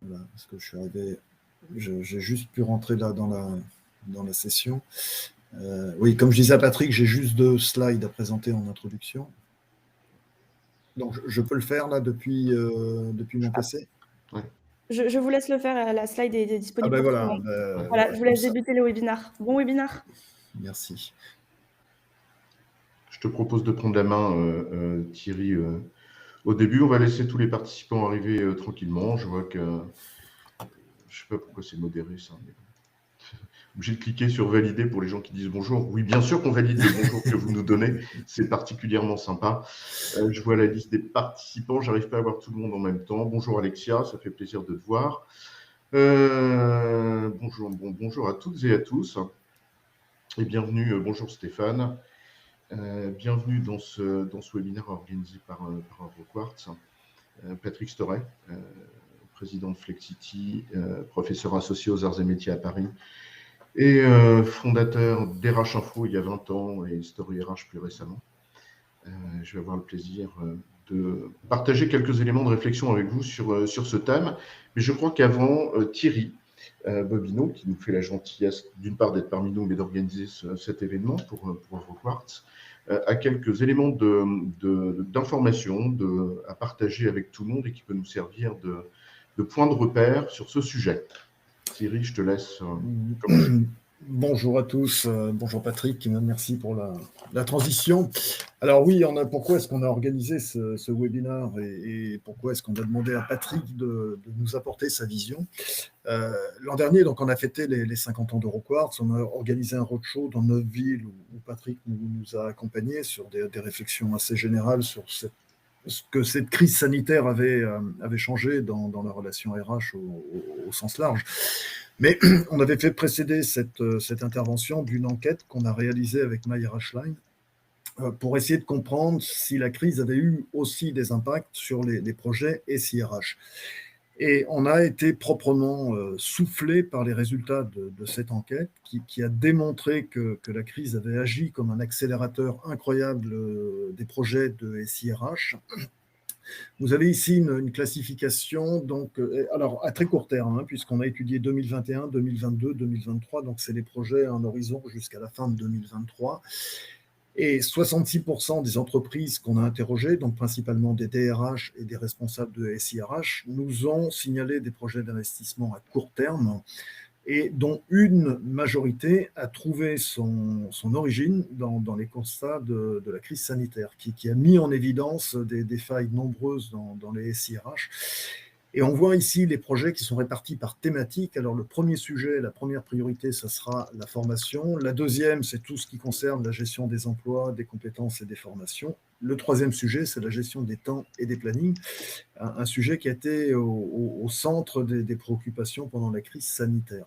Voilà, parce que je suis arrivé, j'ai juste pu rentrer là dans la session. Oui, comme je disais à Patrick, j'ai juste 2 slides à présenter en introduction. Donc, je peux le faire là depuis mon PC. Ouais. Je vous laisse le faire, la slide est Ah disponible ben pour tout voilà. le monde. Voilà, je vous laisse débuter le webinaire. Bon webinaire. Merci. Je te propose de prendre la main, Thierry, au début. On va laisser tous les participants arriver tranquillement. Je vois que... Je ne sais pas pourquoi c'est modéré, ça. Mais... Obligé de cliquer sur valider pour les gens qui disent bonjour. Oui, bien sûr qu'on valide le bonjour que vous nous donnez. C'est particulièrement sympa. Je vois la liste des participants. J'arrive pas à voir tout le monde en même temps. Bonjour Alexia, ça fait plaisir de te voir. Bonjour à toutes et à tous. Et bienvenue, bonjour Stéphane. Bienvenue dans ce webinaire organisé par Euroquartz. Patrick Storet, président de Flexity, professeur associé aux arts et métiers à Paris, et fondateur d'RH Info il y a 20 ans et Story RH plus récemment. Je vais avoir le plaisir de partager quelques éléments de réflexion avec vous sur ce thème. Mais je crois qu'avant, Thierry Bobineau, qui nous fait la gentillesse d'une part d'être parmi nous, mais d'organiser cet événement pour Euroquartz, a quelques éléments d'information à partager avec tout le monde et qui peut nous servir de point de repère sur ce sujet. Thierry, je te laisse commencer. Bonjour à tous, bonjour Patrick, merci pour la transition. Alors oui, pourquoi est-ce qu'on a organisé ce webinaire et pourquoi est-ce qu'on a demandé à Patrick de nous apporter sa vision. L'an dernier, donc, on a fêté les 50 ans d'Euroquartz, on a organisé un roadshow dans 9 villes où Patrick nous a accompagnés sur des réflexions assez générales sur ce que cette crise sanitaire avait changé dans la relation RH au sens large. Mais on avait fait précéder cette intervention d'une enquête qu'on a réalisée avec MyRHline pour essayer de comprendre si la crise avait eu aussi des impacts sur les projets SIRH. Et on a été proprement soufflé par les résultats de cette enquête qui a démontré que la crise avait agi comme un accélérateur incroyable des projets de SIRH. Vous avez ici une classification, donc, alors à très court terme, puisqu'on a étudié 2021, 2022, 2023, donc c'est les projets en horizon jusqu'à la fin de 2023. Et 66% des entreprises qu'on a interrogées, donc principalement des DRH et des responsables de SIRH, nous ont signalé des projets d'investissement à court terme et dont une majorité a trouvé son origine dans les constats de la crise sanitaire, qui a mis en évidence des failles nombreuses dans les SIRH. Et on voit ici les projets qui sont répartis par thématique. Alors le premier sujet, la première priorité, ça sera la formation. La deuxième, c'est tout ce qui concerne la gestion des emplois, des compétences et des formations. Le troisième sujet, c'est la gestion des temps et des plannings, un sujet qui a été au centre des préoccupations pendant la crise sanitaire.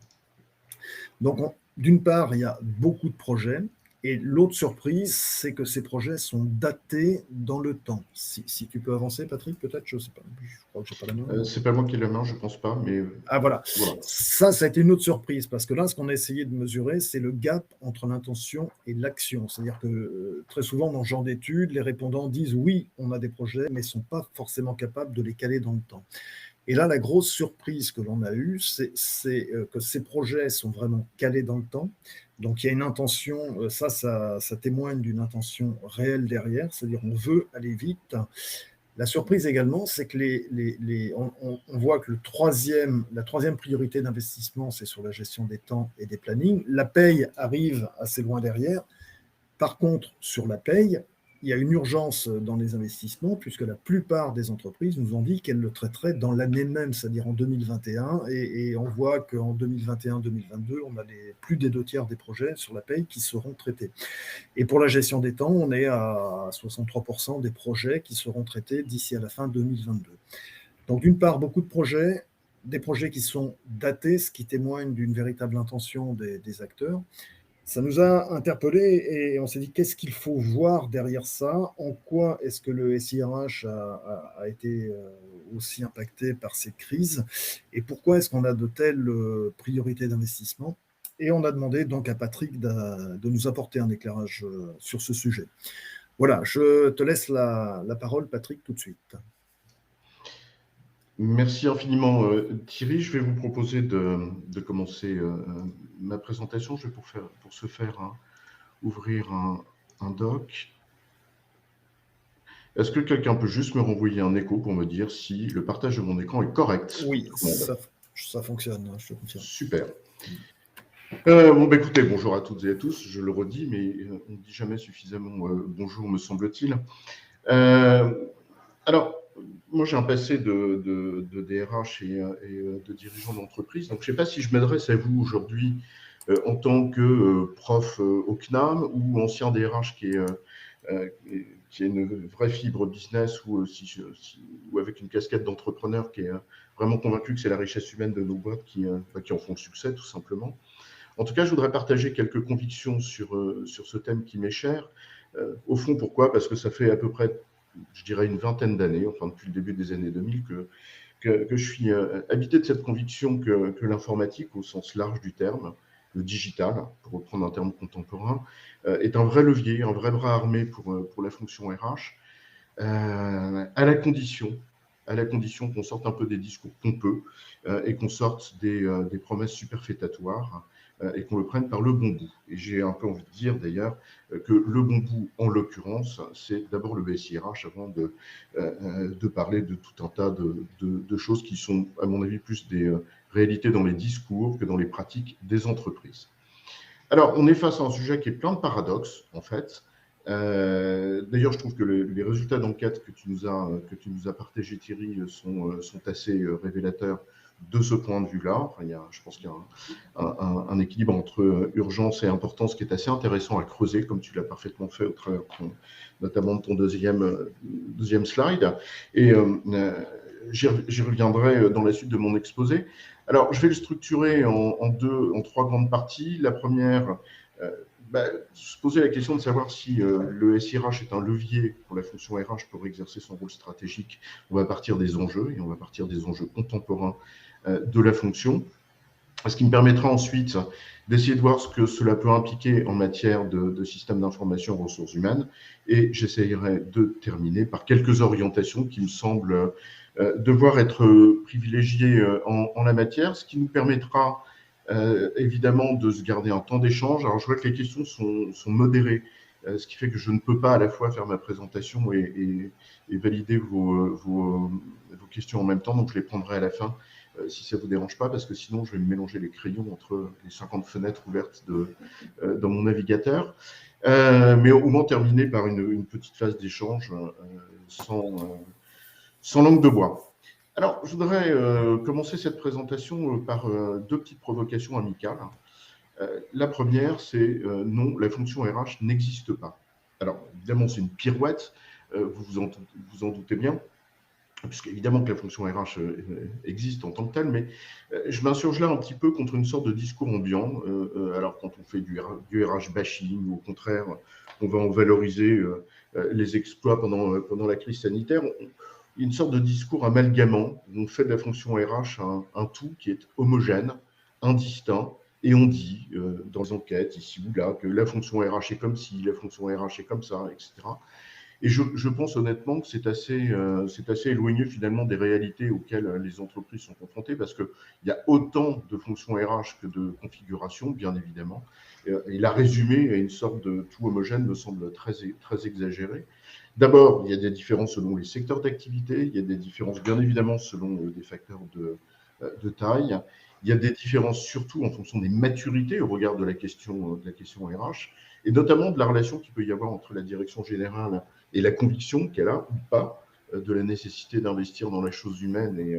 Donc, d'une part, il y a beaucoup de projets. Et l'autre surprise, c'est que ces projets sont datés dans le temps. Si tu peux avancer, Patrick, peut-être, je ne sais pas. Je crois que je n'ai pas la main. C'est pas moi qui ai la main, je ne pense pas. Mais... Ah voilà. Ça a été une autre surprise, parce que là, ce qu'on a essayé de mesurer, c'est le gap entre l'intention et l'action. C'est-à-dire que très souvent, dans ce genre d'études, les répondants disent oui, on a des projets, mais ne sont pas forcément capables de les caler dans le temps. Et là, la grosse surprise que l'on a eue, c'est que ces projets sont vraiment calés dans le temps. Donc, il y a une intention, ça témoigne d'une intention réelle derrière, c'est-à-dire on veut aller vite. La surprise également, c'est que on voit que la troisième priorité d'investissement, c'est sur la gestion des temps et des plannings. La paye arrive assez loin derrière. Par contre, sur la paye, il y a une urgence dans les investissements puisque la plupart des entreprises nous ont dit qu'elles le traiteraient dans l'année même, c'est-à-dire en 2021. Et on voit qu'en 2021-2022, on a plus des 2 tiers des projets sur la paye qui seront traités. Et pour la gestion des temps, on est à 63% des projets qui seront traités d'ici à la fin 2022. Donc d'une part, beaucoup de projets, des projets qui sont datés, ce qui témoigne d'une véritable intention des acteurs. Ça nous a interpellés et on s'est dit qu'est-ce qu'il faut voir derrière ça, en quoi est-ce que le SIRH a été aussi impacté par cette crise et pourquoi est-ce qu'on a de telles priorités d'investissement. Et on a demandé donc à Patrick de nous apporter un éclairage sur ce sujet. Voilà, je te laisse la parole, Patrick, tout de suite. Merci infiniment, Thierry. Je vais vous proposer de commencer ma présentation. Je vais pour ce faire ouvrir un doc. Est-ce que quelqu'un peut juste me renvoyer un écho pour me dire si le partage de mon écran est correct? Oui, ça fonctionne, je te confirme. Super. Écoutez, bonjour à toutes et à tous. Je le redis, mais on ne dit jamais suffisamment bonjour, me semble-t-il. Alors, moi, j'ai un passé de DRH et de dirigeant d'entreprise. Donc, je ne sais pas si je m'adresse à vous aujourd'hui en tant que prof au CNAM ou ancien DRH qui a une vraie fibre business ou avec une casquette d'entrepreneur qui est vraiment convaincu que c'est la richesse humaine de nos boîtes qui en font le succès, tout simplement. En tout cas, je voudrais partager quelques convictions sur ce thème qui m'est cher. Au fond, pourquoi? Parce que ça fait à peu près, je dirais, une vingtaine d'années, enfin depuis le début des années 2000, que je suis habité de cette conviction que l'informatique, au sens large du terme, le digital, pour reprendre un terme contemporain, est un vrai levier, un vrai bras armé pour la fonction RH, à la condition qu'on sorte un peu des discours pompeux et qu'on sorte des promesses superfétatoires et qu'on le prenne par le bon bout. Et j'ai un peu envie de dire d'ailleurs que le bon bout, en l'occurrence, c'est d'abord le SIRH avant de parler de tout un tas de choses qui sont, à mon avis, plus des réalités dans les discours que dans les pratiques des entreprises. Alors, on est face à un sujet qui est plein de paradoxes, en fait. D'ailleurs, je trouve que les résultats d'enquête que tu nous as partagés, Thierry, sont assez révélateurs de ce point de vue-là. Enfin, je pense qu'il y a un équilibre entre urgence et importance qui est assez intéressant à creuser, comme tu l'as parfaitement fait au travers notamment de ton deuxième slide. Et j'y reviendrai dans la suite de mon exposé. Alors, je vais le structurer en trois grandes parties. La première, se poser la question de savoir si le SIRH est un levier pour la fonction RH pour exercer son rôle stratégique. On va partir des enjeux, et on va partir des enjeux contemporains de la fonction. Ce qui me permettra ensuite d'essayer de voir ce que cela peut impliquer en matière de système d'information en ressources humaines. Et j'essayerai de terminer par quelques orientations qui me semblent devoir être privilégiées en la matière, ce qui nous permettra évidemment de se garder un temps d'échange. Alors je vois que les questions sont modérées, ce qui fait que je ne peux pas à la fois faire ma présentation et valider vos questions en même temps, donc je les prendrai à la fin si ça ne vous dérange pas, parce que sinon je vais me mélanger les crayons entre les 50 fenêtres ouvertes dans mon navigateur. Mais au moins terminer par une petite phase d'échange sans langue de bois. Alors, je voudrais commencer cette présentation par deux petites provocations amicales. La première, c'est non, la fonction RH n'existe pas. Alors, évidemment, c'est une pirouette, vous en doutez bien, puisqu'évidemment que la fonction RH existe en tant que telle, mais je m'insurge là un petit peu contre une sorte de discours ambiant. Alors, quand on fait du RH bashing, ou au contraire, on va en valoriser les exploits pendant la crise sanitaire, il y a une sorte de discours amalgamant où on fait de la fonction RH un tout qui est homogène, indistinct, et on dit dans les enquêtes ici ou là que la fonction RH est comme ci, la fonction RH est comme ça, etc. Et je pense honnêtement que c'est assez éloigné finalement des réalités auxquelles les entreprises sont confrontées, parce qu'il y a autant de fonctions RH que de configurations, bien évidemment. Et la résumer à une sorte de tout homogène me semble très exagéré. D'abord, il y a des différences selon les secteurs d'activité, il y a des différences bien évidemment selon des facteurs de taille, il y a des différences surtout en fonction des maturités au regard de la question RH, et notamment de la relation qu'il peut y avoir entre la direction générale et la conviction qu'elle a ou pas de la nécessité d'investir dans la chose humaine et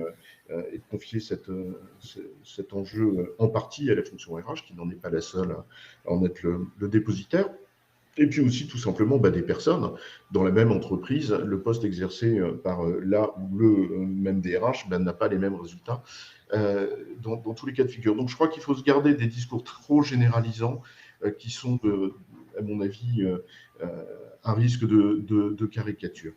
de confier cet enjeu en partie à la fonction RH, qui n'en est pas la seule à en être le dépositaire. Et puis aussi, tout simplement, des personnes dans la même entreprise, le poste exercé par là ou le même DRH n'a pas les mêmes résultats dans tous les cas de figure. Donc, je crois qu'il faut se garder des discours trop généralisants qui sont, à mon avis, un risque de caricature.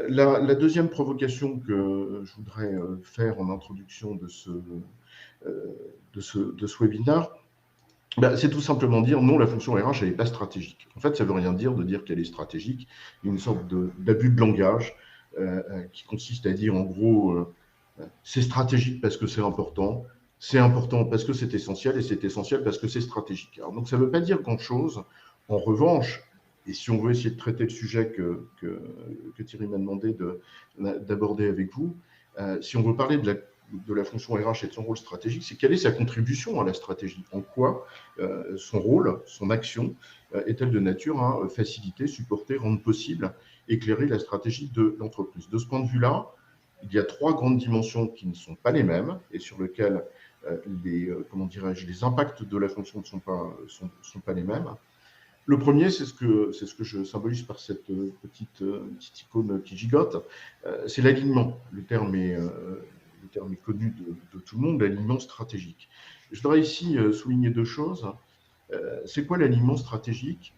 La deuxième provocation que je voudrais faire en introduction de ce webinaire, c'est tout simplement dire non, la fonction RH, elle n'est pas stratégique. En fait, ça ne veut rien dire de dire qu'elle est stratégique. Il y a une sorte d'abus de langage qui consiste à dire, en gros, C'est stratégique parce que c'est important parce que c'est essentiel, et c'est essentiel parce que c'est stratégique. Alors, donc ça ne veut pas dire grand-chose. En revanche, et si on veut essayer de traiter le sujet que Thierry m'a demandé d'aborder avec vous, si on veut parler de la fonction RH et de son rôle stratégique, c'est quelle est sa contribution à la stratégie? En quoi son rôle, son action est-elle de nature à faciliter, supporter, rendre possible, éclairer la stratégie de l'entreprise? De ce point de vue-là, il y a 3 grandes dimensions qui ne sont pas les mêmes et sur lesquelles les impacts de la fonction ne sont pas les mêmes. Le premier, c'est ce que je symbolise par cette petite icône qui gigote, c'est l'alignement. Le terme est connu de tout le monde, l'alignement stratégique. Je voudrais ici souligner 2 choses. C'est quoi l'alignement stratégique?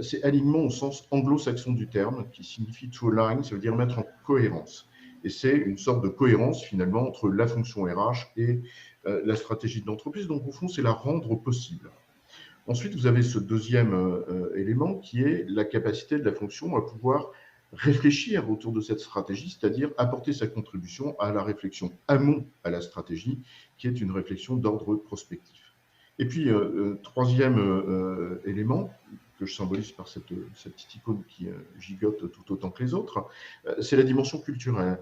C'est alignement au sens anglo-saxon du terme, qui signifie to align, ça veut dire mettre en cohérence. Et c'est une sorte de cohérence finalement entre la fonction RH et la stratégie de l'entreprise. Donc au fond, c'est la rendre possible. Ensuite, vous avez ce deuxième élément qui est la capacité de la fonction à pouvoir réfléchir autour de cette stratégie, c'est-à-dire apporter sa contribution à la réflexion amont à la stratégie, qui est une réflexion d'ordre prospectif. Et puis, troisième élément que je symbolise par cette petite icône qui gigote tout autant que les autres, c'est la dimension culturelle.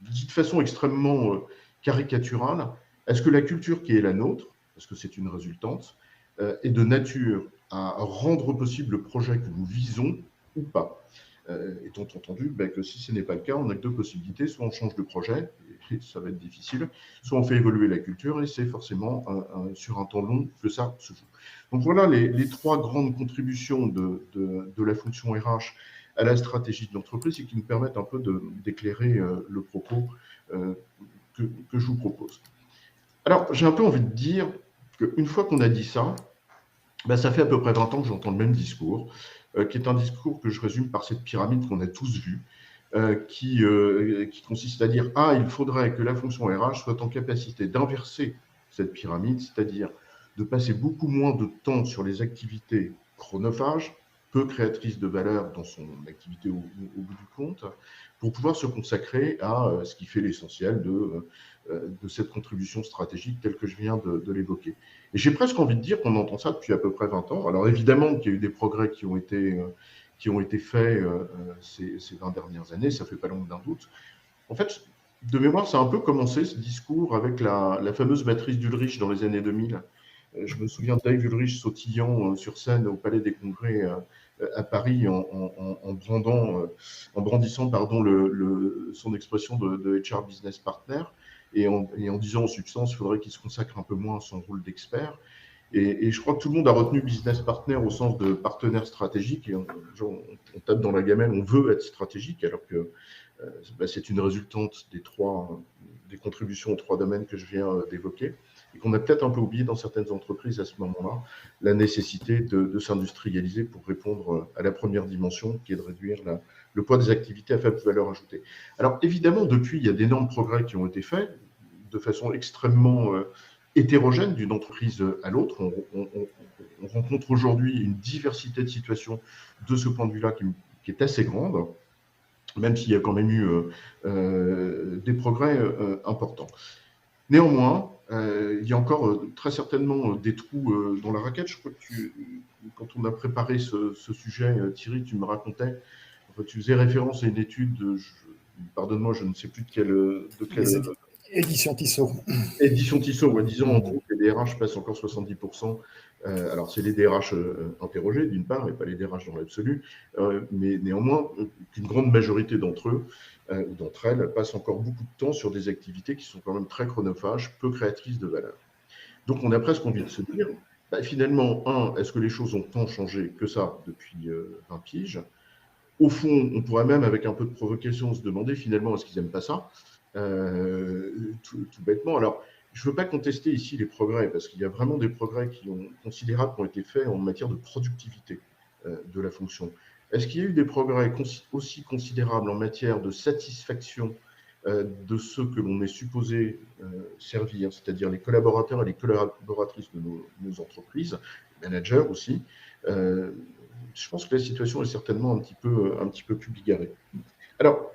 Dit de façon extrêmement caricaturale, est-ce que la culture qui est la nôtre, parce que c'est une résultante, est de nature à rendre possible le projet que nous visons ou pas. Étant entendu que si ce n'est pas le cas, on a que 2 possibilités, soit on change de projet, et ça va être difficile, soit on fait évoluer la culture, et c'est forcément sur un temps long que ça se joue. Donc voilà les 3 grandes contributions de la fonction RH à la stratégie de l'entreprise et qui nous permettent un peu d'éclairer le propos que je vous propose. Alors, j'ai un peu envie de dire qu'une fois qu'on a dit ça, ça fait à peu près 20 ans que j'entends le même discours, qui est un discours que je résume par cette pyramide qu'on a tous vue, qui consiste à dire « Ah, il faudrait que la fonction RH soit en capacité d'inverser cette pyramide, c'est-à-dire de passer beaucoup moins de temps sur les activités chronophages, peu créatrices de valeur dans son activité au bout du compte, pour pouvoir se consacrer à ce qui fait l'essentiel de cette contribution stratégique telle que je viens de l'évoquer. » Et j'ai presque envie de dire qu'on entend ça depuis à peu près 20 ans. Alors évidemment qu'il y a eu des progrès qui ont été faits ces 20 dernières années, ça ne fait pas l'ombre d'un doute. En fait, de mémoire, ça a un peu commencé ce discours avec la fameuse matrice d'Ulrich dans les années 2000. Je me souviens de Dave Ulrich sautillant sur scène au Palais des Congrès à Paris en brandissant son expression de HR Business Partner et en disant en substance qu'il faudrait qu'il se consacre un peu moins à son rôle d'expert. Et je crois que tout le monde a retenu business partner au sens de partenaire stratégique. Et on tape dans la gamelle, on veut être stratégique, alors que c'est une résultante des contributions aux 3 domaines que je viens d'évoquer. Et qu'on a peut-être un peu oublié dans certaines entreprises à ce moment-là, la nécessité de s'industrialiser pour répondre à la première dimension, qui est de réduire le poids des activités à faible valeur ajoutée. Alors évidemment, depuis, il y a d'énormes progrès qui ont été faits, de façon extrêmement hétérogène d'une entreprise à l'autre. On rencontre aujourd'hui une diversité de situations de ce point de vue-là qui est assez grande, même s'il y a quand même eu des progrès importants. Néanmoins, il y a encore très certainement des trous dans la raquette. Je crois que quand on a préparé ce sujet, Thierry, tu me racontais, tu faisais référence à une étude, pardonne-moi, je ne sais plus de quelle Édition Tissot. Édition Tissot, ouais, disons en gros que les DRH passent encore 70%. Alors, c'est les DRH interrogés, d'une part, et pas les DRH dans l'absolu, mais néanmoins, qu'une grande majorité d'entre eux ou d'entre elles passent encore beaucoup de temps sur des activités qui sont quand même très chronophages, peu créatrices de valeur. Donc, on a presque envie de se dire, finalement, est-ce que les choses ont tant changé que ça depuis 20 piges? Au fond, on pourrait même, avec un peu de provocation, se demander, finalement, est-ce qu'ils n'aiment pas ça? Tout bêtement. Alors, je ne veux pas contester ici les progrès, parce qu'il y a vraiment des progrès considérables qui ont été faits en matière de productivité de la fonction. Est-ce qu'il y a eu des progrès aussi considérables en matière de satisfaction de ceux que l'on est supposé servir, c'est-à-dire les collaborateurs et les collaboratrices de nos entreprises, les managers aussi? Je pense que la situation est certainement un petit peu plus bigarrée. Alors,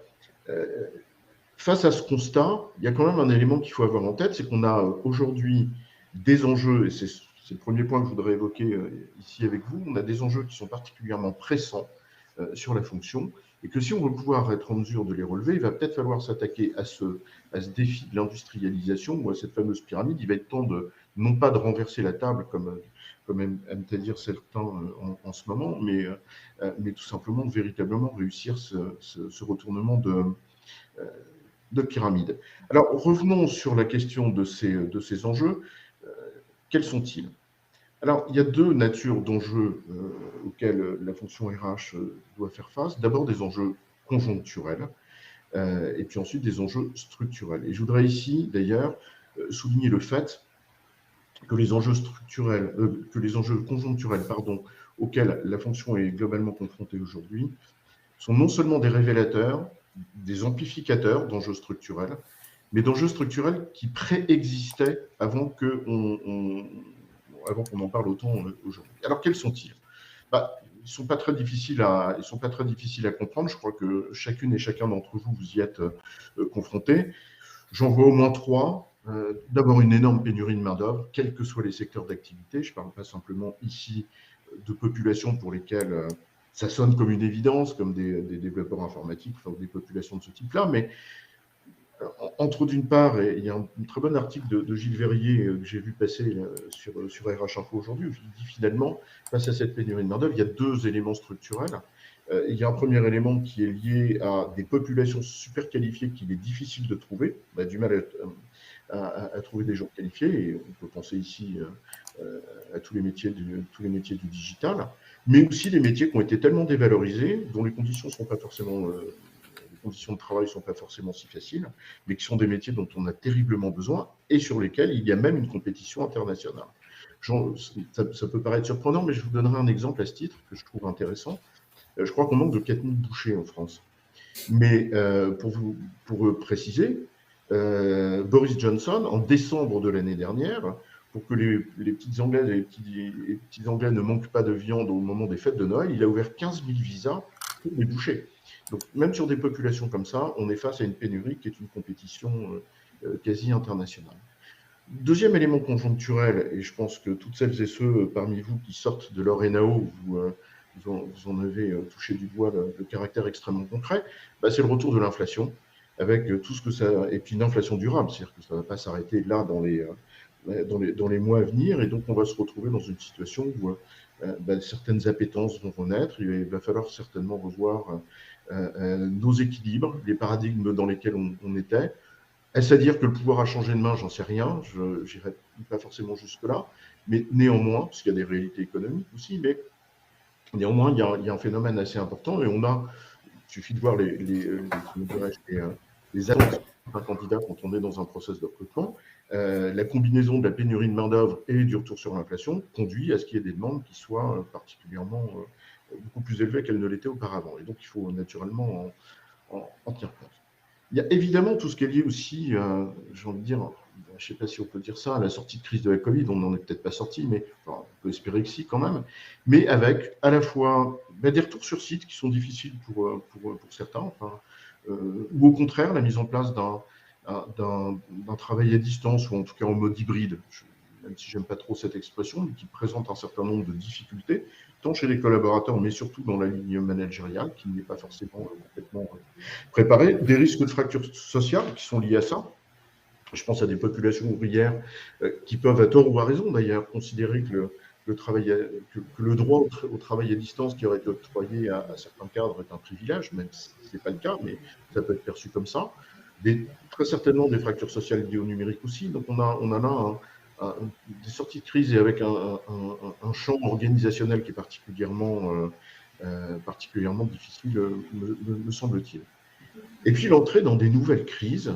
Face à ce constat, il y a quand même un élément qu'il faut avoir en tête, c'est qu'on a aujourd'hui des enjeux, et c'est le premier point que je voudrais évoquer ici avec vous, on a des enjeux qui sont particulièrement pressants sur la fonction, et que si on veut pouvoir être en mesure de les relever, il va peut-être falloir s'attaquer à ce défi de l'industrialisation ou à cette fameuse pyramide. Il va être temps non pas de renverser la table, comme aiment à dire certains en ce moment, mais tout simplement de véritablement réussir ce retournement de pyramide. Alors, revenons sur la question de ces enjeux. Quels sont-ils? Alors, il y a deux natures d'enjeux auxquels la fonction RH doit faire face. D'abord, des enjeux conjoncturels, et puis ensuite des enjeux structurels. Et je voudrais ici, d'ailleurs, souligner le fait que les enjeux conjoncturels, auxquels la fonction est globalement confrontée aujourd'hui, sont non seulement des révélateurs, des amplificateurs d'enjeux structurels, mais d'enjeux structurels qui préexistaient avant qu'on en parle autant aujourd'hui. Alors, quels sont-ils? Ils ne sont pas très difficiles à comprendre. Je crois que chacune et chacun d'entre vous, vous y êtes confrontés. J'en vois au moins trois. D'abord, une énorme pénurie de main-d'œuvre, quels que soient les secteurs d'activité. Je ne parle pas simplement ici de populations pour lesquelles ça sonne comme une évidence, comme des développeurs informatiques, enfin, des populations de ce type-là, mais entre d'une part, et il y a un très bon article de Gilles Verrier que j'ai vu passer sur RH Info aujourd'hui, où il dit finalement, face à cette pénurie de main-d'œuvre, il y a deux éléments structurels. Il y a un premier élément qui est lié à des populations super qualifiées qu'il est difficile de trouver. On a du mal à trouver des gens qualifiés, et on peut penser ici à tous les métiers du digital, mais aussi les métiers qui ont été tellement dévalorisés, dont les conditions sont pas forcément les conditions de travail ne sont pas forcément si faciles, mais qui sont des métiers dont on a terriblement besoin et sur lesquels il y a même une compétition internationale. Ça peut paraître surprenant, mais je vous donnerai un exemple à ce titre que je trouve intéressant. Je crois qu'on manque de 4000 bouchers en France. Mais pour préciser, Boris Johnson, en décembre de l'année dernière, pour que les petites Anglaises et les petits Anglais ne manquent pas de viande au moment des fêtes de Noël, il a ouvert 15 000 visas pour les bouchers. Donc, même sur des populations comme ça, on est face à une pénurie qui est une compétition quasi internationale. Deuxième élément conjoncturel, et je pense que toutes celles et ceux parmi vous qui sortent de leur NAO, vous en avez touché du doigt le caractère extrêmement concret, c'est le retour de l'inflation, avec tout ce que ça... Et puis une inflation durable, c'est-à-dire que ça ne va pas s'arrêter là dans les mois à venir, et donc on va se retrouver dans une situation où certaines appétences vont renaître. Il va falloir certainement revoir nos équilibres, les paradigmes dans lesquels on était. Est-ce à dire que le pouvoir a changé de main? J'en sais rien, je n'irai pas forcément jusque-là, mais néanmoins, parce qu'il y a des réalités économiques aussi, mais néanmoins, il y a un phénomène assez important, et il suffit de voir les attentes d'un candidat quand on est dans un process de recrutement. La combinaison de la pénurie de main-d'œuvre et du retour sur l'inflation conduit à ce qu'il y ait des demandes qui soient particulièrement beaucoup plus élevées qu'elles ne l'étaient auparavant. Et donc, il faut naturellement en tenir compte. Il y a évidemment tout ce qui est lié aussi, j'ai envie de dire, je ne sais pas si on peut dire ça, à la sortie de crise de la Covid, on n'en est peut-être pas sorti, mais enfin, on peut espérer que si quand même, mais avec à la fois des retours sur site qui sont difficiles pour certains, enfin, ou au contraire la mise en place d'un travail à distance, ou en tout cas en mode hybride, même si j'aime pas trop cette expression, mais qui présente un certain nombre de difficultés, tant chez les collaborateurs, mais surtout dans la ligne managériale, qui n'est pas forcément complètement préparée, des risques de fractures sociales qui sont liés à ça. Je pense à des populations ouvrières qui peuvent, à tort ou à raison d'ailleurs, considérer que le droit au travail à distance qui aurait été octroyé à certains cadres est un privilège, même si ce n'est pas le cas, mais ça peut être perçu comme ça. Très certainement des fractures sociales liées au numérique aussi. Donc on a là des sorties de crise et avec un champ organisationnel qui est particulièrement difficile, me semble-t-il. Et puis l'entrée dans des nouvelles crises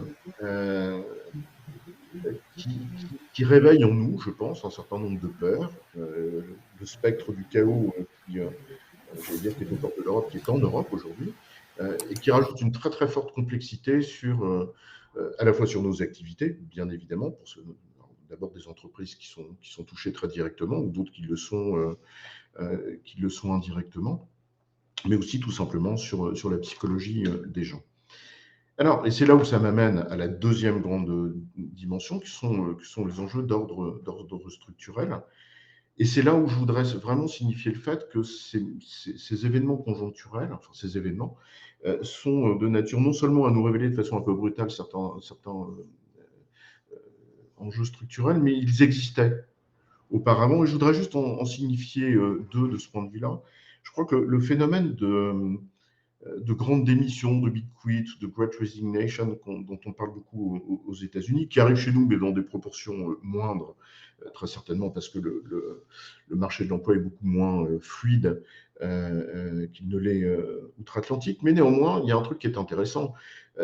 qui réveillent en nous, je pense, un certain nombre de peurs. Le spectre du chaos j'allais dire, qui est au bord de l'Europe, qui est en Europe aujourd'hui, et qui rajoute une très très forte complexité à la fois sur nos activités, bien évidemment, d'abord des entreprises qui sont touchées très directement, ou d'autres qui le sont indirectement, mais aussi tout simplement sur la psychologie des gens. Alors, et c'est là où ça m'amène à la deuxième grande dimension, qui sont les enjeux d'ordre structurel. Et c'est là où je voudrais vraiment signifier le fait que ces événements conjoncturels, enfin ces événements, sont de nature non seulement à nous révéler de façon un peu brutale certains enjeux structurels, mais ils existaient auparavant. Et je voudrais juste en signifier deux de ce point de vue-là. Je crois que le phénomène de grandes démissions, de big quit, de great resignation, dont on parle beaucoup aux États-Unis, qui arrive chez nous, mais dans des proportions moindres, très certainement parce que le marché de l'emploi est beaucoup moins fluide qu'il ne l'est outre-Atlantique. Mais néanmoins, il y a un truc qui est intéressant,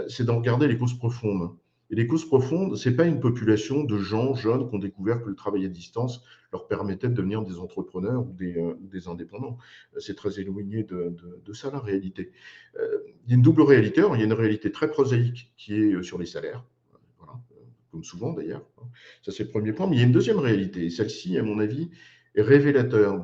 c'est d'en regarder les causes profondes. Et les causes profondes, ce n'est pas une population de gens jeunes qui ont découvert que le travail à distance leur permettait de devenir des entrepreneurs ou des indépendants. C'est très éloigné de ça, la réalité. Il y a une double réalité. Alors, il y a une réalité très prosaïque qui est sur les salaires, voilà, comme souvent d'ailleurs. Ça, c'est le premier point. Mais il y a une deuxième réalité. Et celle-ci, à mon avis, est révélateur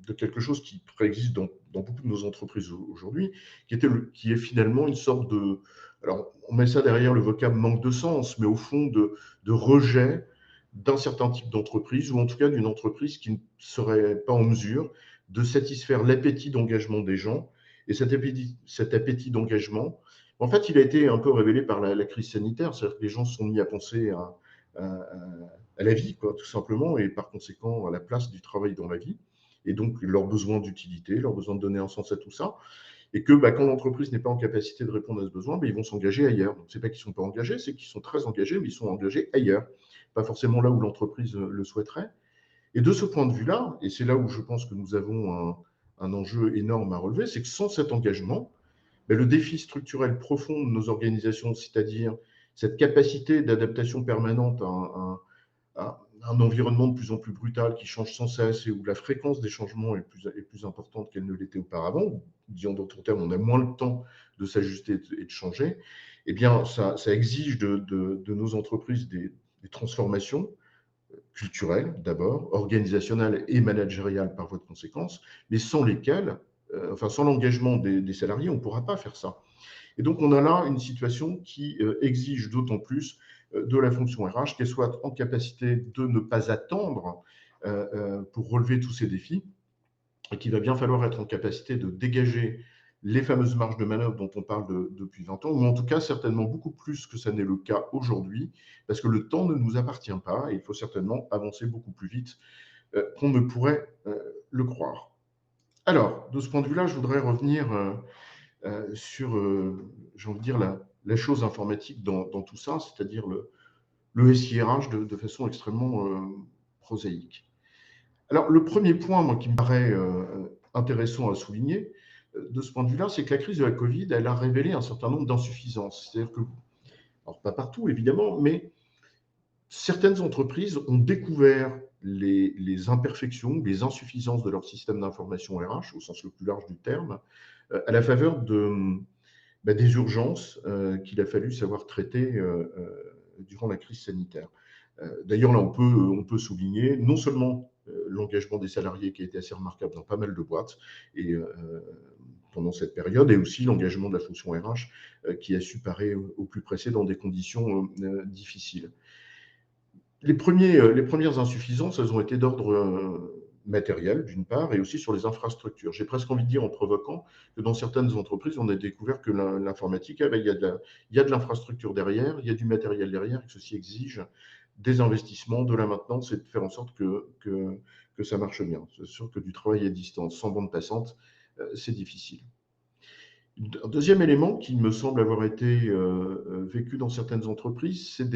de quelque chose qui préexiste dans beaucoup de nos entreprises aujourd'hui, qui est finalement une sorte de... Alors, on met ça derrière le vocable manque de sens, mais au fond de rejet d'un certain type d'entreprise, ou en tout cas d'une entreprise qui ne serait pas en mesure de satisfaire l'appétit d'engagement des gens. Et cet appétit d'engagement, en fait, il a été un peu révélé par la crise sanitaire, c'est-à-dire que les gens se sont mis à penser à la vie, quoi, tout simplement, et par conséquent à la place du travail dans la vie, et donc leur besoin d'utilité, leur besoin de donner un sens à tout ça, et que quand l'entreprise n'est pas en capacité de répondre à ce besoin, ils vont s'engager ailleurs. Donc, ce n'est pas qu'ils ne sont pas engagés, c'est qu'ils sont très engagés, mais ils sont engagés ailleurs, pas forcément là où l'entreprise le souhaiterait. Et de ce point de vue-là, et c'est là où je pense que nous avons un enjeu énorme à relever, c'est que sans cet engagement, le défi structurel profond de nos organisations, c'est-à-dire cette capacité d'adaptation permanente à un environnement de plus en plus brutal qui change sans cesse et où la fréquence des changements est plus importante qu'elle ne l'était auparavant, ou disons d'autres termes, on a moins le temps de s'ajuster et de changer, eh bien, ça exige de nos entreprises des transformations culturelles d'abord, organisationnelles et managériales par voie de conséquence, mais sans lesquelles, sans l'engagement des salariés, on ne pourra pas faire ça. Et donc, on a là une situation qui exige d'autant plus de la fonction RH qu'elle soit en capacité de ne pas attendre pour relever tous ces défis, et qu'il va bien falloir être en capacité de dégager les fameuses marges de manœuvre dont on parle depuis 20 ans, ou en tout cas certainement beaucoup plus que ça n'est le cas aujourd'hui, parce que le temps ne nous appartient pas et il faut certainement avancer beaucoup plus vite qu'on ne pourrait le croire. Alors, de ce point de vue-là, je voudrais revenir sur, j'ai envie de dire, la chose informatique dans tout ça, c'est-à-dire le SIRH de façon extrêmement prosaïque. Alors, le premier point, moi, qui me paraît intéressant à souligner, de ce point de vue-là, c'est que la crise de la Covid, elle a révélé un certain nombre d'insuffisances. C'est-à-dire que, alors pas partout évidemment, mais certaines entreprises ont découvert les imperfections, les insuffisances de leur système d'information RH, au sens le plus large du terme, à la faveur des urgences qu'il a fallu savoir traiter durant la crise sanitaire. D'ailleurs, là, on peut souligner non seulement l'engagement des salariés qui a été assez remarquable dans pas mal de boîtes et pendant cette période, et aussi l'engagement de la fonction RH qui a su parer au plus pressé dans des conditions difficiles. Les premières insuffisances, elles ont été d'ordre matériel, d'une part, et aussi sur les infrastructures. J'ai presque envie de dire, en provoquant, que dans certaines entreprises, on a découvert que l'informatique, il y a de l'infrastructure derrière, il y a du matériel derrière, et que ceci exige des investissements, de la maintenance, et de faire en sorte que ça marche bien. C'est sûr que du travail à distance, sans bande passante, c'est difficile. Un deuxième élément qui me semble avoir été vécu dans certaines entreprises, c'est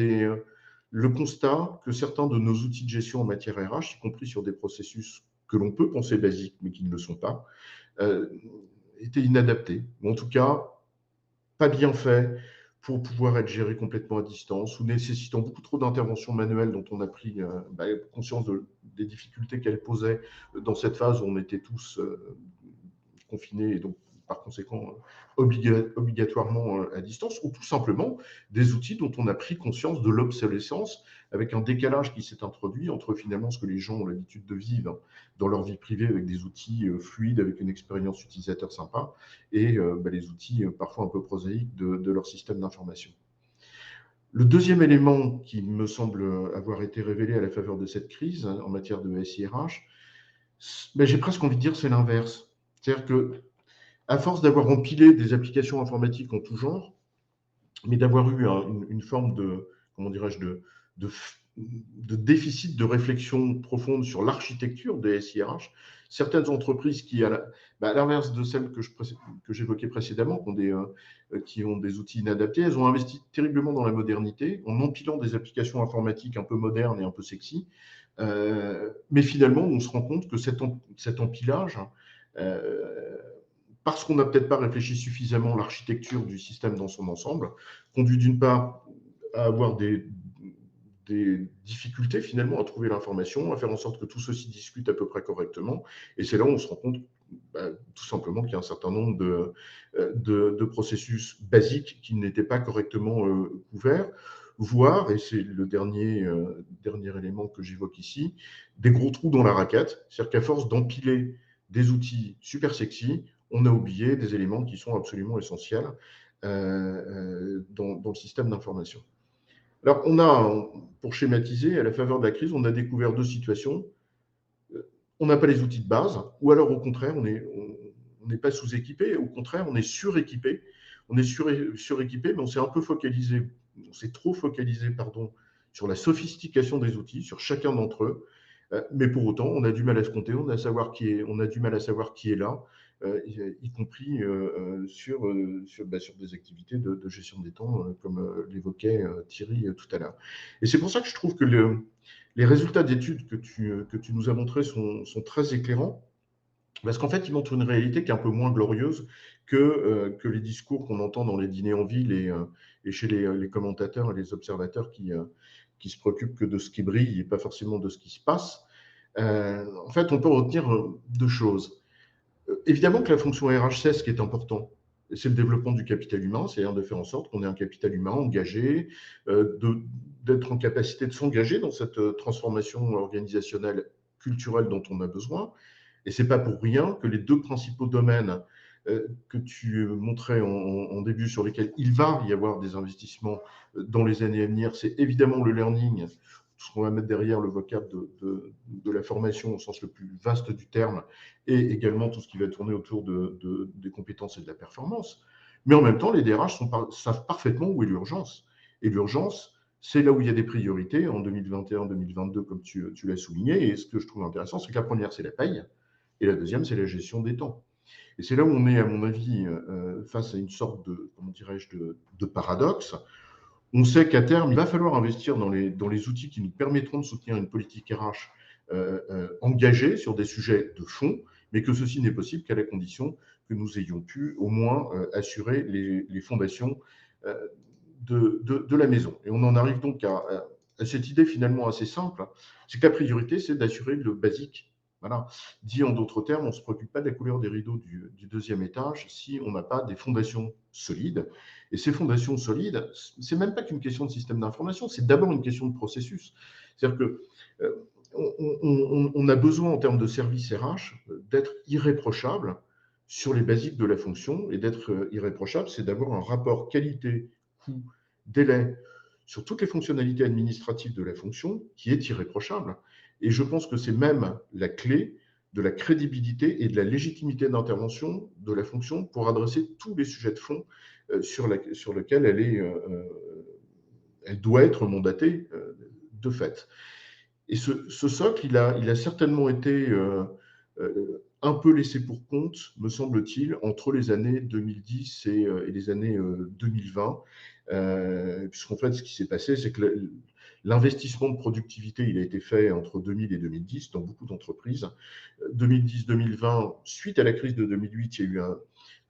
le constat que certains de nos outils de gestion en matière RH, y compris sur des processus que l'on peut penser basiques, mais qui ne le sont pas, étaient inadaptés, ou en tout cas pas bien faits pour pouvoir être gérés complètement à distance, ou nécessitant beaucoup trop d'interventions manuelles dont on a pris conscience des difficultés qu'elles posaient dans cette phase où on était tous confinés et donc par conséquent obligatoirement à distance, ou tout simplement des outils dont on a pris conscience de l'obsolescence, avec un décalage qui s'est introduit entre finalement ce que les gens ont l'habitude de vivre dans leur vie privée avec des outils fluides, avec une expérience utilisateur sympa, et les outils parfois un peu prosaïques de leur système d'information. Le deuxième élément qui me semble avoir été révélé à la faveur de cette crise en matière de SIRH, j'ai presque envie de dire c'est l'inverse. C'est-à-dire que, à force d'avoir empilé des applications informatiques en tout genre, mais d'avoir eu une forme de, comment dirais-je, de déficit de réflexion profonde sur l'architecture des SIRH, certaines entreprises qui, à l'inverse de celles que j'évoquais précédemment, qui ont des outils inadaptés, elles ont investi terriblement dans la modernité, en empilant des applications informatiques un peu modernes et un peu sexy. Mais finalement, on se rend compte que cet empilage, parce qu'on n'a peut-être pas réfléchi suffisamment à l'architecture du système dans son ensemble, conduit d'une part à avoir des difficultés finalement à trouver l'information, à faire en sorte que tout ceci discute à peu près correctement. Et c'est là où on se rend compte tout simplement qu'il y a un certain nombre de processus basiques qui n'étaient pas correctement couverts, voire, et c'est le dernier élément que j'évoque ici, des gros trous dans la raquette. C'est-à-dire qu'à force d'empiler des outils super sexy, on a oublié des éléments qui sont absolument essentiels dans le système d'information. Alors, pour schématiser, à la faveur de la crise, on a découvert deux situations. On n'a pas les outils de base, ou alors au contraire, on n'est pas sous-équipé, au contraire, on est suréquipé. On est suréquipé, mais on s'est un peu focalisé, on s'est trop focalisé, sur la sophistication des outils, sur chacun d'entre eux. Mais pour autant, on a du mal à se compter, on a du mal à savoir qui est là, y compris sur des activités de gestion des temps, comme l'évoquait Thierry tout à l'heure. Et c'est pour ça que je trouve que les résultats d'études que tu nous as montrés sont très éclairants, parce qu'en fait, ils montrent une réalité qui est un peu moins glorieuse que les discours qu'on entend dans les dîners en ville et chez les commentateurs et les observateurs qui se préoccupent que de ce qui brille et pas forcément de ce qui se passe. En fait, on peut retenir deux choses. Évidemment que la fonction RH sait ce qui est important. C'est le développement du capital humain, c'est-à-dire de faire en sorte qu'on ait un capital humain engagé, d'être en capacité de s'engager dans cette transformation organisationnelle, culturelle dont on a besoin. Et ce n'est pas pour rien que les deux principaux domaines que tu montrais en début, sur lesquels il va y avoir des investissements dans les années à venir, c'est évidemment le learning, tout ce qu'on va mettre derrière le vocable de la formation au sens le plus vaste du terme, et également tout ce qui va tourner autour des compétences et de la performance. Mais en même temps, les DRH savent parfaitement où est l'urgence. Et l'urgence, c'est là où il y a des priorités en 2021-2022, comme tu l'as souligné. Et ce que je trouve intéressant, c'est que la première, c'est la paye, et la deuxième, c'est la gestion des temps. Et c'est là où on est, à mon avis, face à une sorte de paradoxe. On sait qu'à terme, il va falloir investir dans les outils qui nous permettront de soutenir une politique RH engagée sur des sujets de fond, mais que ceci n'est possible qu'à la condition que nous ayons pu au moins assurer les fondations de la maison. Et on en arrive donc à cette idée finalement assez simple, c'est que la priorité, c'est d'assurer le basique. Voilà. Dit en d'autres termes, on ne se préoccupe pas de la couleur des rideaux du deuxième étage si on n'a pas des fondations solides. Et ces fondations solides, ce n'est même pas qu'une question de système d'information, c'est d'abord une question de processus. C'est-à-dire que on a besoin, en termes de service RH, d'être irréprochable sur les basiques de la fonction. Et d'être irréprochable, c'est d'avoir un rapport qualité, coût, délai sur toutes les fonctionnalités administratives de la fonction qui est irréprochable. Et je pense que c'est même la clé de la crédibilité et de la légitimité d'intervention de la fonction pour adresser tous les sujets de fond sur lesquels elle doit être mandatée de fait. Et ce socle, il a certainement été un peu laissé pour compte, me semble-t-il, entre les années 2010 et les années 2020, puisqu'en fait, ce qui s'est passé, c'est que l'investissement de productivité, il a été fait entre 2000 et 2010 dans beaucoup d'entreprises. 2010-2020, suite à la crise de 2008, il y a eu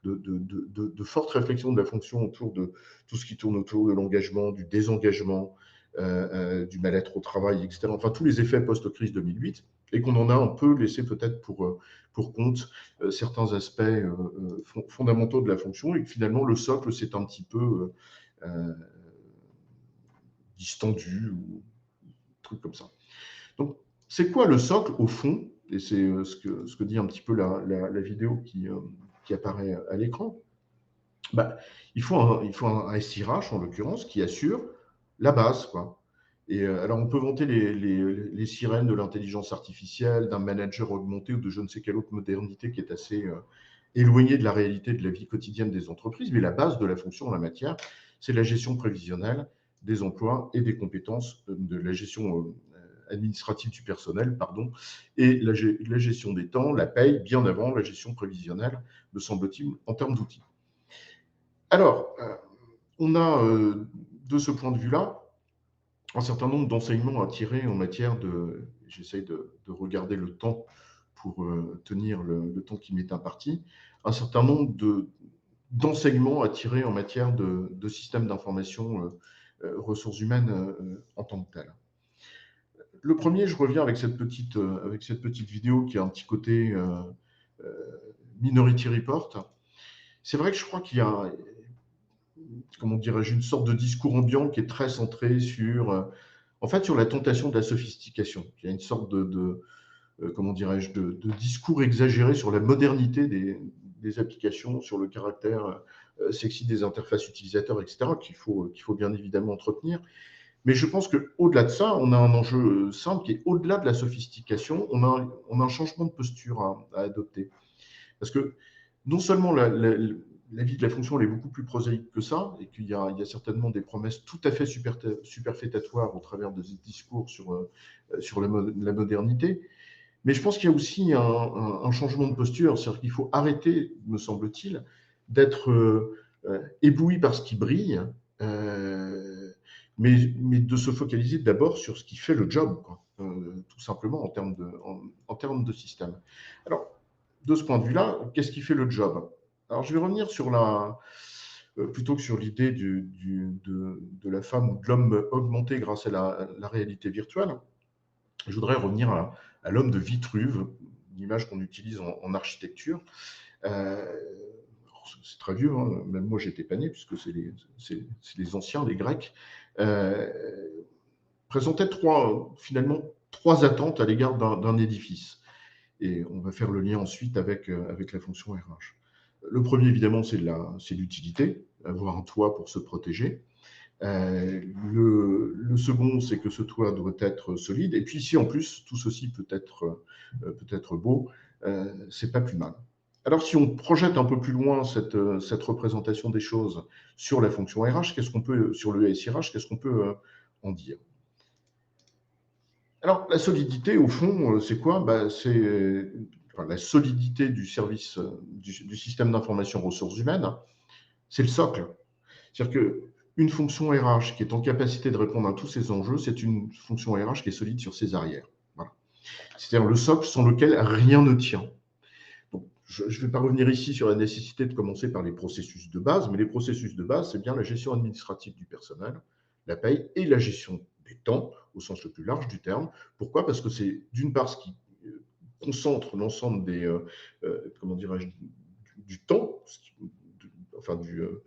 de fortes réflexions de la fonction autour de tout ce qui tourne autour de l'engagement, du désengagement, du mal-être au travail, etc. Enfin, tous les effets post-crise 2008. et qu'on en a un peu laissé peut-être pour compte certains aspects fondamentaux de la fonction, et que finalement le socle s'est un petit peu distendu ou truc comme ça. Donc, c'est quoi le socle au fond? Et c'est ce que dit un petit peu la vidéo qui apparaît à l'écran. Bah, il faut un SIRH, en l'occurrence, qui assure la base, quoi. Et alors, on peut vanter les sirènes de l'intelligence artificielle, d'un manager augmenté ou de je ne sais quelle autre modernité qui est assez éloignée de la réalité de la vie quotidienne des entreprises, mais la base de la fonction en la matière, c'est la gestion prévisionnelle des emplois et des compétences, de la gestion administrative du personnel, pardon, et la gestion des temps, la paye, bien avant la gestion prévisionnelle, me semble-t-il, en termes d'outils. Alors, on a, de ce point de vue-là, un certain nombre d'enseignements à tirer en matière de… J'essaie de regarder le temps pour tenir le temps qui m'est imparti. Un certain nombre d'enseignements à tirer en matière de système d'information ressources humaines en tant que tel. Le premier, je reviens avec cette petite vidéo qui a un petit côté Minority Report. C'est vrai que je crois qu'il y a, comment dirais-je, une sorte de discours ambiant qui est très centré sur, en fait, sur la tentation de la sophistication. Il y a une sorte comment dirais-je, de discours exagéré sur la modernité des applications, sur le caractère sexy des interfaces utilisateurs, etc., qu'il faut bien évidemment entretenir. Mais je pense qu'au-delà de ça, on a un enjeu simple qui est au-delà de la sophistication, on a un changement de posture à adopter. Parce que non seulement la vie de la fonction elle est beaucoup plus prosaïque que ça, et qu'il y a certainement des promesses tout à fait superfétatoires au travers de ce discours sur la modernité, mais je pense qu'il y a aussi un changement de posture, c'est-à-dire qu'il faut arrêter, me semble-t-il, d'être ébloui par ce qui brille, mais de se focaliser d'abord sur ce qui fait le job, quoi, tout simplement en termes de système. Alors, de ce point de vue-là, qu'est-ce qui fait le job? Alors, je vais revenir sur plutôt que sur l'idée de la femme ou de l'homme augmenté grâce à la réalité virtuelle, je voudrais revenir à l'homme de Vitruve, une image qu'on utilise en architecture. C'est très vieux, hein, même moi j'étais pas né, puisque c'est les anciens, les Grecs, présentait finalement trois attentes à l'égard d'un édifice. Et on va faire le lien ensuite avec la fonction RH. Le premier, évidemment, c'est l'utilité, avoir un toit pour se protéger. Le second, c'est que ce toit doit être solide. Et puis, si en plus, tout ceci peut être beau, c'est pas plus mal. Alors, si on projette un peu plus loin cette représentation des choses sur la fonction RH, sur le SIRH, qu'est-ce qu'on peut en dire? Alors, la solidité, au fond, c'est quoi? C'est la solidité du service, du système d'information ressources humaines, c'est le socle. C'est-à-dire qu'une fonction RH qui est en capacité de répondre à tous ces enjeux, c'est une fonction RH qui est solide sur ses arrières. Voilà. C'est-à-dire le socle sans lequel rien ne tient. Donc, je ne vais pas revenir ici sur la nécessité de commencer par les processus de base, mais les processus de base, c'est bien la gestion administrative du personnel, la paye et la gestion des temps, au sens le plus large du terme. Pourquoi? Parce que c'est d'une part ce qui concentre l'ensemble comment dirais-je, du temps, de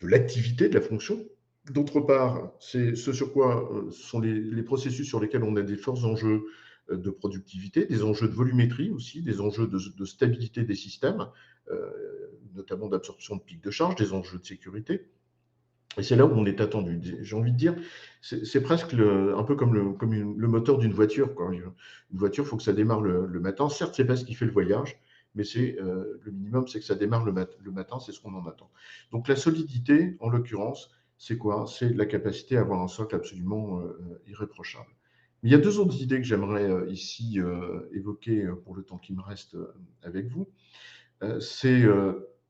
l'activité, de la fonction. D'autre part, c'est ce sur quoi sont les processus sur lesquels on a des forts enjeux de productivité, des enjeux de volumétrie aussi, des enjeux de stabilité des systèmes, notamment d'absorption de pics de charge, des enjeux de sécurité. Et c'est là où on est attendu. J'ai envie de dire, c'est presque un peu comme le moteur d'une voiture, quoi. Une voiture, il faut que ça démarre le matin. Certes, ce n'est pas ce qui fait le voyage, mais le minimum, c'est que ça démarre le matin, c'est ce qu'on en attend. Donc la solidité, en l'occurrence, c'est quoi? C'est la capacité à avoir un socle absolument irréprochable. Mais il y a deux autres idées que j'aimerais ici évoquer pour le temps qui me reste avec vous. C'est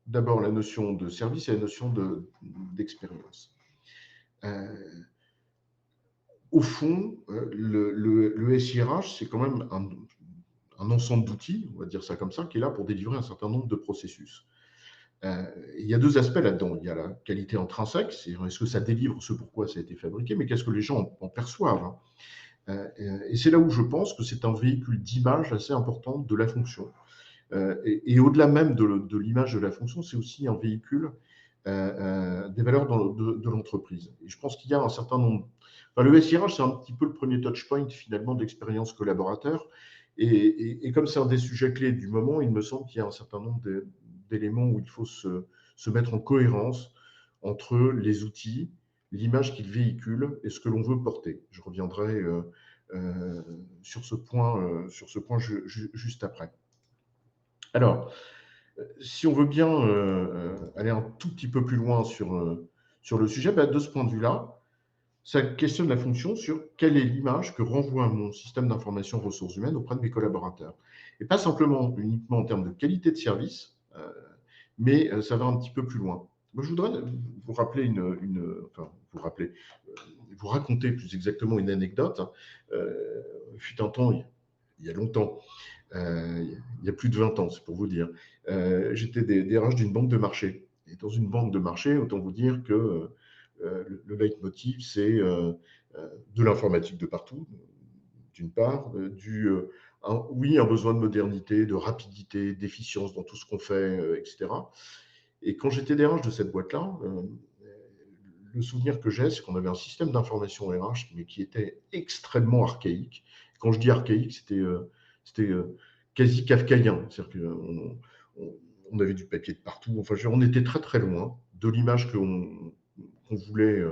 d'abord la notion de service et la notion d'expérience. Au fond, le SIRH, c'est quand même un ensemble d'outils, on va dire ça comme ça, qui est là pour délivrer un certain nombre de processus. Il y a deux aspects là-dedans. Il y a la qualité intrinsèque, c'est est-ce que ça délivre ce pourquoi ça a été fabriqué, mais qu'est-ce que les gens en perçoivent, hein. Et c'est là où je pense que c'est un véhicule d'image assez important de la fonction. Et au-delà même de l'image de la fonction, c'est aussi un véhicule des valeurs de l'entreprise. Et je pense qu'il y a un certain nombre. Enfin, le SIRH, c'est un petit peu le premier touchpoint finalement de l'expérience collaborateur. Et comme c'est un des sujets clés du moment, il me semble qu'il y a un certain nombre d'éléments où il faut se mettre en cohérence entre les outils, l'image qu'ils véhiculent et ce que l'on veut porter. Je reviendrai sur ce point juste après. Alors, si on veut bien aller un tout petit peu plus loin sur le sujet, de ce point de vue-là, ça questionne la fonction sur quelle est l'image que renvoie mon système d'information ressources humaines auprès de mes collaborateurs. Et pas simplement uniquement en termes de qualité de service, mais ça va un petit peu plus loin. Moi, je voudrais vous rappeler vous raconter plus exactement une anecdote. Fut un temps, il y a longtemps, il y a plus de 20 ans, c'est pour vous dire. J'étais DRH d'une banque de marché. Et dans une banque de marché, autant vous dire que le leitmotiv, c'est de l'informatique de partout, d'une part, un besoin de modernité, de rapidité, d'efficience dans tout ce qu'on fait, etc. Et quand j'étais DRH de cette boîte-là, le souvenir que j'ai, c'est qu'on avait un système d'information RH, mais qui était extrêmement archaïque. Quand je dis archaïque, c'était quasi kafkaïen. C'est-à-dire qu'on avait du papier de partout. Enfin, on était très très loin de l'image qu'on voulait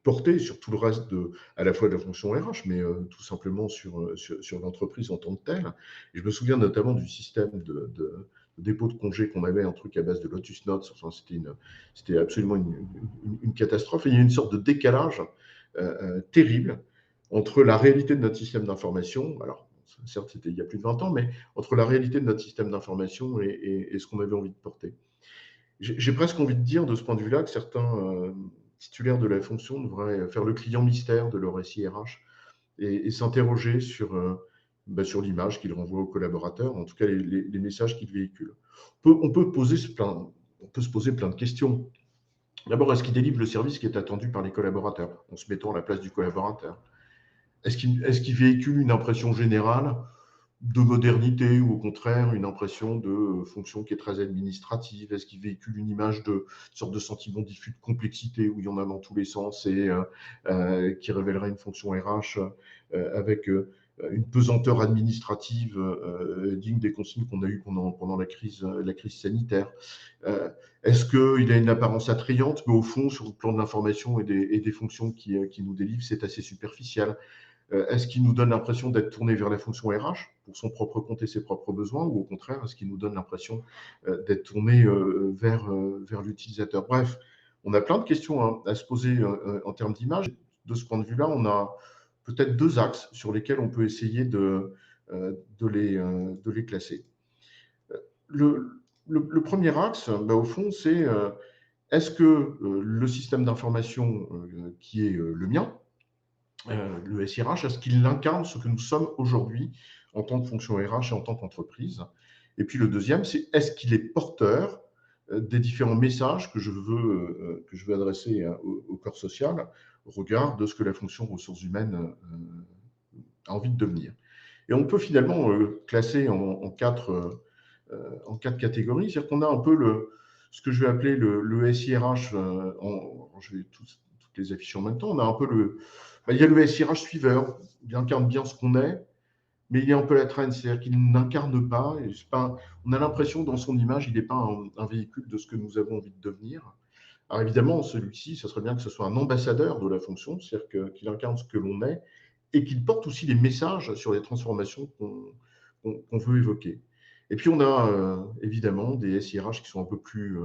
porter sur tout le reste à la fois de la fonction RH, mais tout simplement sur l'entreprise en tant que telle. Et je me souviens notamment du système de dépôt de congé qu'on avait, un truc à base de Lotus Notes. Enfin, c'était absolument une catastrophe. Et il y a une sorte de décalage terrible entre la réalité de notre système d'information, alors certes c'était il y a plus de 20 ans, mais entre la réalité de notre système d'information et ce qu'on avait envie de porter. J'ai presque envie de dire de ce point de vue-là que certains titulaires de la fonction devraient faire le client mystère de leur SIRH et s'interroger sur l'image qu'ils renvoient aux collaborateurs, en tout cas les messages qu'ils véhiculent. On peut se poser plein de questions. D'abord, est-ce qu'ils délivrent le service qui est attendu par les collaborateurs, en se mettant à la place du collaborateur? Est-ce qu'ils véhiculent une impression générale de modernité ou au contraire une impression de fonction qui est très administrative? Est-ce qu'ils véhiculent une image de sorte de sentiment diffus de complexité où il y en a dans tous les sens et qui révélerait une fonction RH avec une pesanteur administrative digne des consignes qu'on a eues pendant la crise sanitaire? Est-ce qu'il a une apparence attrayante, mais au fond, sur le plan de l'information et des fonctions qui nous délivrent, c'est assez superficiel? Est-ce qu'il nous donne l'impression d'être tourné vers la fonction RH pour son propre compte et ses propres besoins, ou au contraire, est-ce qu'il nous donne l'impression d'être tourné vers l'utilisateur? Bref, on a plein de questions à se poser en termes d'image. De ce point de vue-là, on a peut-être deux axes sur lesquels on peut essayer de les classer. Le premier axe, au fond, c'est est-ce que le système d'information qui est le mien, le SIRH, est-ce qu'il incarne ce que nous sommes aujourd'hui en tant que fonction RH et en tant qu'entreprise? Et puis le deuxième, c'est est-ce qu'il est porteur des différents messages que je veux adresser au corps social au regard de ce que la fonction ressources humaines a envie de devenir. Et on peut finalement classer en quatre catégories. C'est-à-dire qu'on a un peu ce que je vais appeler le SIRH, je vais toutes les afficher en même temps. On a un peu il y a le SIRH suiveur, il incarne bien ce qu'on est, mais il est un peu la traîne, c'est-à-dire qu'il n'incarne pas, on a l'impression dans son image, il n'est pas un véhicule de ce que nous avons envie de devenir. Alors évidemment, celui-ci, ce serait bien que ce soit un ambassadeur de la fonction, c'est-à-dire qu'il incarne ce que l'on est et qu'il porte aussi les messages sur les transformations qu'on veut évoquer. Et puis on a évidemment des SIRH qui sont un peu plus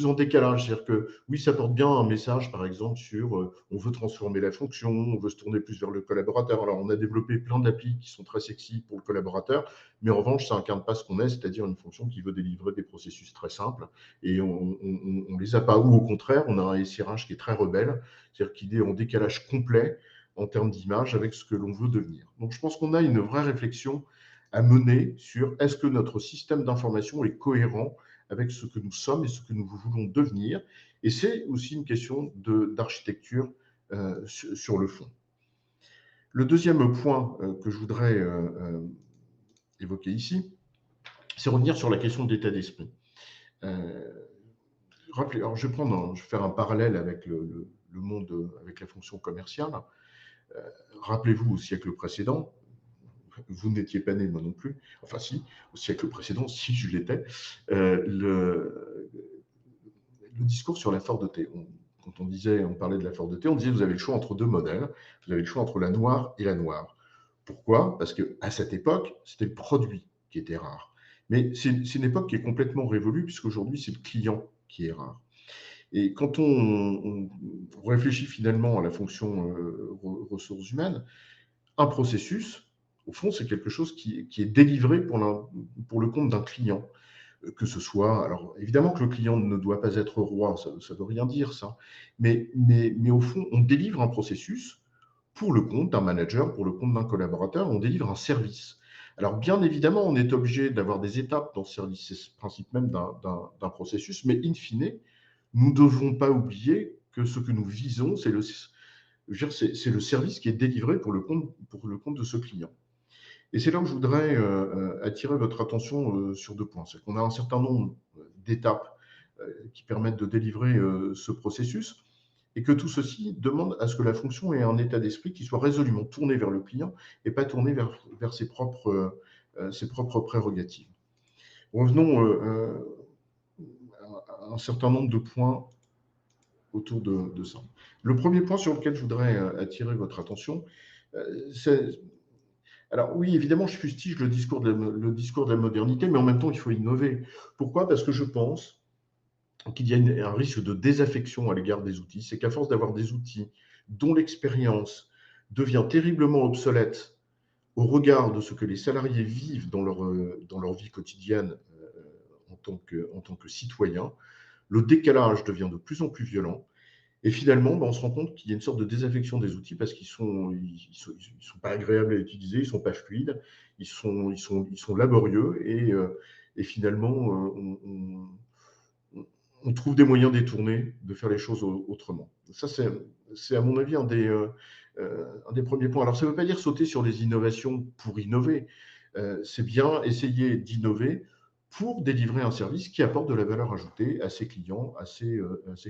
en décalage. C'est-à-dire que oui, ça porte bien un message, par exemple, sur on veut transformer la fonction, on veut se tourner plus vers le collaborateur. Alors, on a développé plein d'applis qui sont très sexy pour le collaborateur, mais en revanche, ça n'incarne pas ce qu'on est, c'est-à-dire une fonction qui veut délivrer des processus très simples, et on les a pas. Ou au contraire, on a un SIRH qui est très rebelle, c'est-à-dire qu'il est en décalage complet en termes d'image avec ce que l'on veut devenir. Donc, je pense qu'on a une vraie réflexion à mener sur est-ce que notre système d'information est cohérent avec ce que nous sommes et ce que nous voulons devenir. Et c'est aussi une question d'architecture sur le fond. Le deuxième point que je voudrais évoquer ici, c'est revenir sur la question de l'état d'esprit. Alors je vais faire un parallèle avec le monde, avec la fonction commerciale. Rappelez-vous, au siècle précédent, vous n'étiez pas né, moi non plus, enfin si, au siècle précédent, si je l'étais, le discours sur la Ford-T. Quand on parlait de la Ford-T, on disait vous avez le choix entre deux modèles, vous avez le choix entre la noire et la noire. Pourquoi? Parce qu'à cette époque, c'était le produit qui était rare. Mais c'est une époque qui est complètement révolue, puisqu'aujourd'hui, c'est le client qui est rare. Et quand on réfléchit finalement à la fonction ressources humaines, un processus, au fond, c'est quelque chose qui est délivré pour le compte d'un client. Que ce soit, alors évidemment que le client ne doit pas être roi, ça ne veut rien dire ça, mais au fond, on délivre un processus pour le compte d'un manager, pour le compte d'un collaborateur, on délivre un service. Alors bien évidemment, on est obligé d'avoir des étapes dans ce service, c'est le principe même d'un processus, mais in fine, nous ne devons pas oublier que ce que nous visons, c'est le service qui est délivré pour le compte de ce client. Et c'est là où je voudrais attirer votre attention sur deux points. C'est qu'on a un certain nombre d'étapes qui permettent de délivrer ce processus et que tout ceci demande à ce que la fonction ait un état d'esprit qui soit résolument tourné vers le client et pas tourné vers ses propres prérogatives. Revenons à un certain nombre de points autour de ça. Le premier point sur lequel je voudrais attirer votre attention, c'est... Alors oui, évidemment, je fustige le discours de la modernité, mais en même temps, il faut innover. Pourquoi? Parce que je pense qu'il y a un risque de désaffection à l'égard des outils. C'est qu'à force d'avoir des outils dont l'expérience devient terriblement obsolète au regard de ce que les salariés vivent dans leur vie quotidienne en tant que citoyens, le décalage devient de plus en plus violent. Et finalement, on se rend compte qu'il y a une sorte de désaffection des outils parce qu'ils sont pas agréables à utiliser, ils sont pas fluides, ils sont laborieux et finalement, on trouve des moyens détournés de faire les choses autrement. Ça, c'est à mon avis un des premiers points. Alors, ça ne veut pas dire sauter sur les innovations pour innover. C'est bien essayer d'innover pour délivrer un service qui apporte de la valeur ajoutée à ses clients, à ses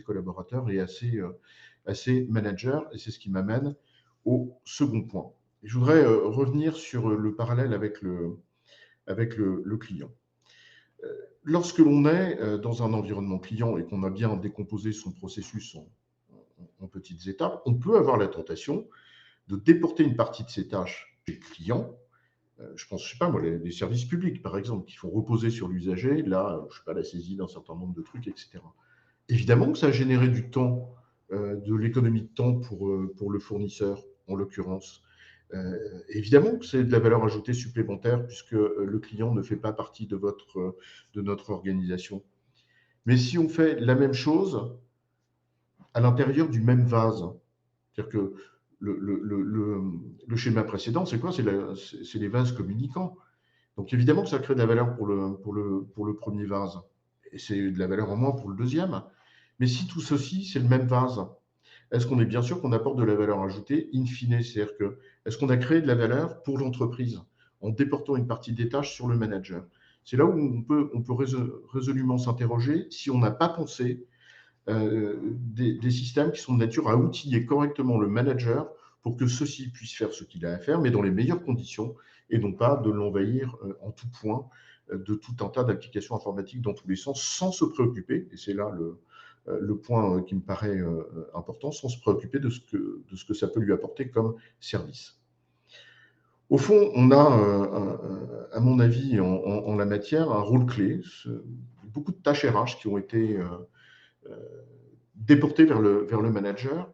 collaborateurs et à ses managers. Et c'est ce qui m'amène au second point. Et je voudrais revenir sur le parallèle avec le client. Lorsque l'on est dans un environnement client et qu'on a bien décomposé son processus en petites étapes, on peut avoir la tentation de déporter une partie de ses tâches chez le client. Je pense, je sais pas moi, les services publics, par exemple, qui font reposer sur l'usager, là, je sais pas, la saisie d'un certain nombre de trucs, etc. Évidemment que ça a généré du temps, de l'économie de temps pour le fournisseur, en l'occurrence. Évidemment que c'est de la valeur ajoutée supplémentaire puisque le client ne fait pas partie de notre organisation. Mais si on fait la même chose à l'intérieur du même vase, c'est-à-dire que le schéma précédent, c'est quoi? C'est les vases communicants. Donc évidemment que ça crée de la valeur pour le premier vase, et c'est de la valeur en moins pour le deuxième. Mais si tout ceci, c'est le même vase, est-ce qu'on est bien sûr qu'on apporte de la valeur ajoutée in fine? C'est-à-dire que, est-ce qu'on a créé de la valeur pour l'entreprise en déportant une partie des tâches sur le manager? C'est là où on peut résolument s'interroger si on n'a pas pensé des systèmes qui sont de nature à outiller correctement le manager pour que ceci puisse faire ce qu'il a à faire, mais dans les meilleures conditions, et non pas de l'envahir en tout point de tout un tas d'applications informatiques dans tous les sens, sans se préoccuper, et c'est là le point qui me paraît important, sans se préoccuper de ce que ça peut lui apporter comme service. Au fond, on a, à mon avis, en la matière, un rôle clé, beaucoup de tâches RH qui ont été déportées vers le manager,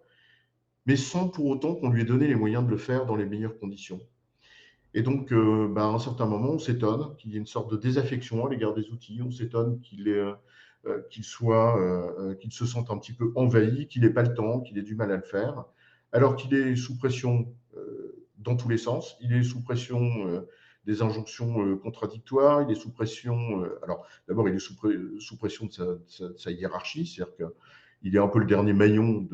mais sans pour autant qu'on lui ait donné les moyens de le faire dans les meilleures conditions. Et donc, à un certain moment, on s'étonne qu'il y ait une sorte de désaffection à l'égard des outils, on s'étonne qu'il se sente un petit peu envahi, qu'il n'ait pas le temps, qu'il ait du mal à le faire, alors qu'il est sous pression dans tous les sens. Il est sous pression des injonctions contradictoires, il est sous pression. Alors, d'abord, il est sous pression de sa hiérarchie, c'est-à-dire qu'il est un peu le dernier maillon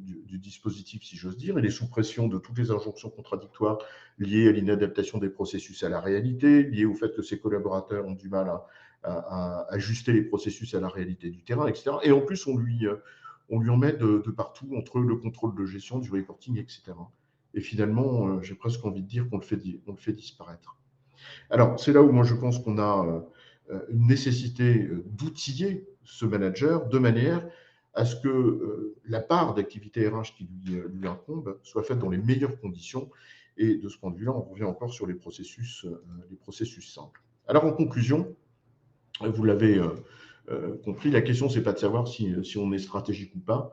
du dispositif, si j'ose dire. Il est sous pression de toutes les injonctions contradictoires liées à l'inadaptation des processus à la réalité, liées au fait que ses collaborateurs ont du mal à ajuster les processus à la réalité du terrain, etc. Et en plus, on lui en met de partout, entre le contrôle de gestion, du reporting, etc. Et finalement, j'ai presque envie de dire qu'on le fait disparaître. Alors, c'est là où moi je pense qu'on a une nécessité d'outiller ce manager de manière à ce que la part d'activité RH qui lui incombe soit faite dans les meilleures conditions. Et de ce point de vue-là, on revient encore sur les processus simples. Alors, en conclusion, vous l'avez compris, la question, c'est pas de savoir si on est stratégique ou pas.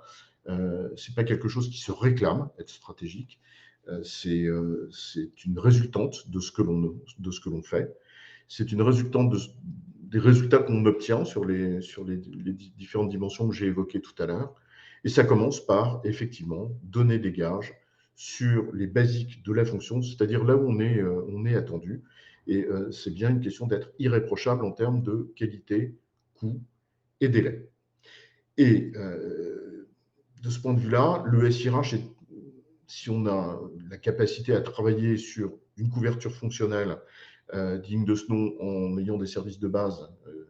C'est pas quelque chose qui se réclame être stratégique. C'est une résultante de ce que l'on fait. C'est une résultante des résultats qu'on obtient sur les différentes dimensions que j'ai évoquées tout à l'heure. Et ça commence par, effectivement, donner des gages sur les basiques de la fonction, c'est-à-dire là où on est attendu. Et c'est bien une question d'être irréprochable en termes de qualité, coût et délai. Et de ce point de vue-là, le SIRH, si on a la capacité à travailler sur une couverture fonctionnelle digne de ce nom en ayant des services de base,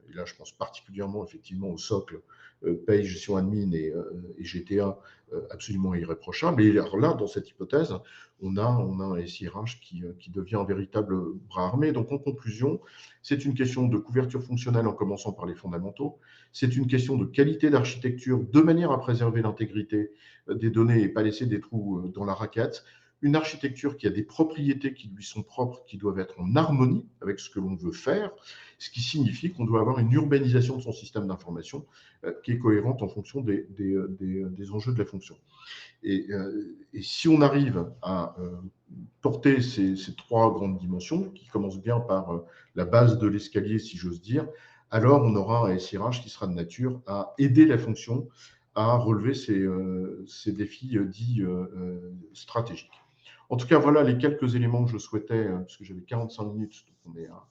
et là je pense particulièrement effectivement au socle paye, gestion admin et GTA absolument irréprochable. Et alors là, dans cette hypothèse, on a un SIRH qui devient un véritable bras armé. Donc en conclusion, c'est une question de couverture fonctionnelle en commençant par les fondamentaux. C'est une question de qualité d'architecture de manière à préserver l'intégrité des données et pas laisser des trous dans la raquette. Une architecture qui a des propriétés qui lui sont propres, qui doivent être en harmonie avec ce que l'on veut faire, ce qui signifie qu'on doit avoir une urbanisation de son système d'information qui est cohérente en fonction des enjeux de la fonction. Et si on arrive à porter ces trois grandes dimensions, qui commencent bien par la base de l'escalier, si j'ose dire, alors on aura un SIRH qui sera de nature à aider la fonction à relever ces défis dits stratégiques. En tout cas, voilà les quelques éléments que je souhaitais, parce que j'avais 45 minutes, donc on est à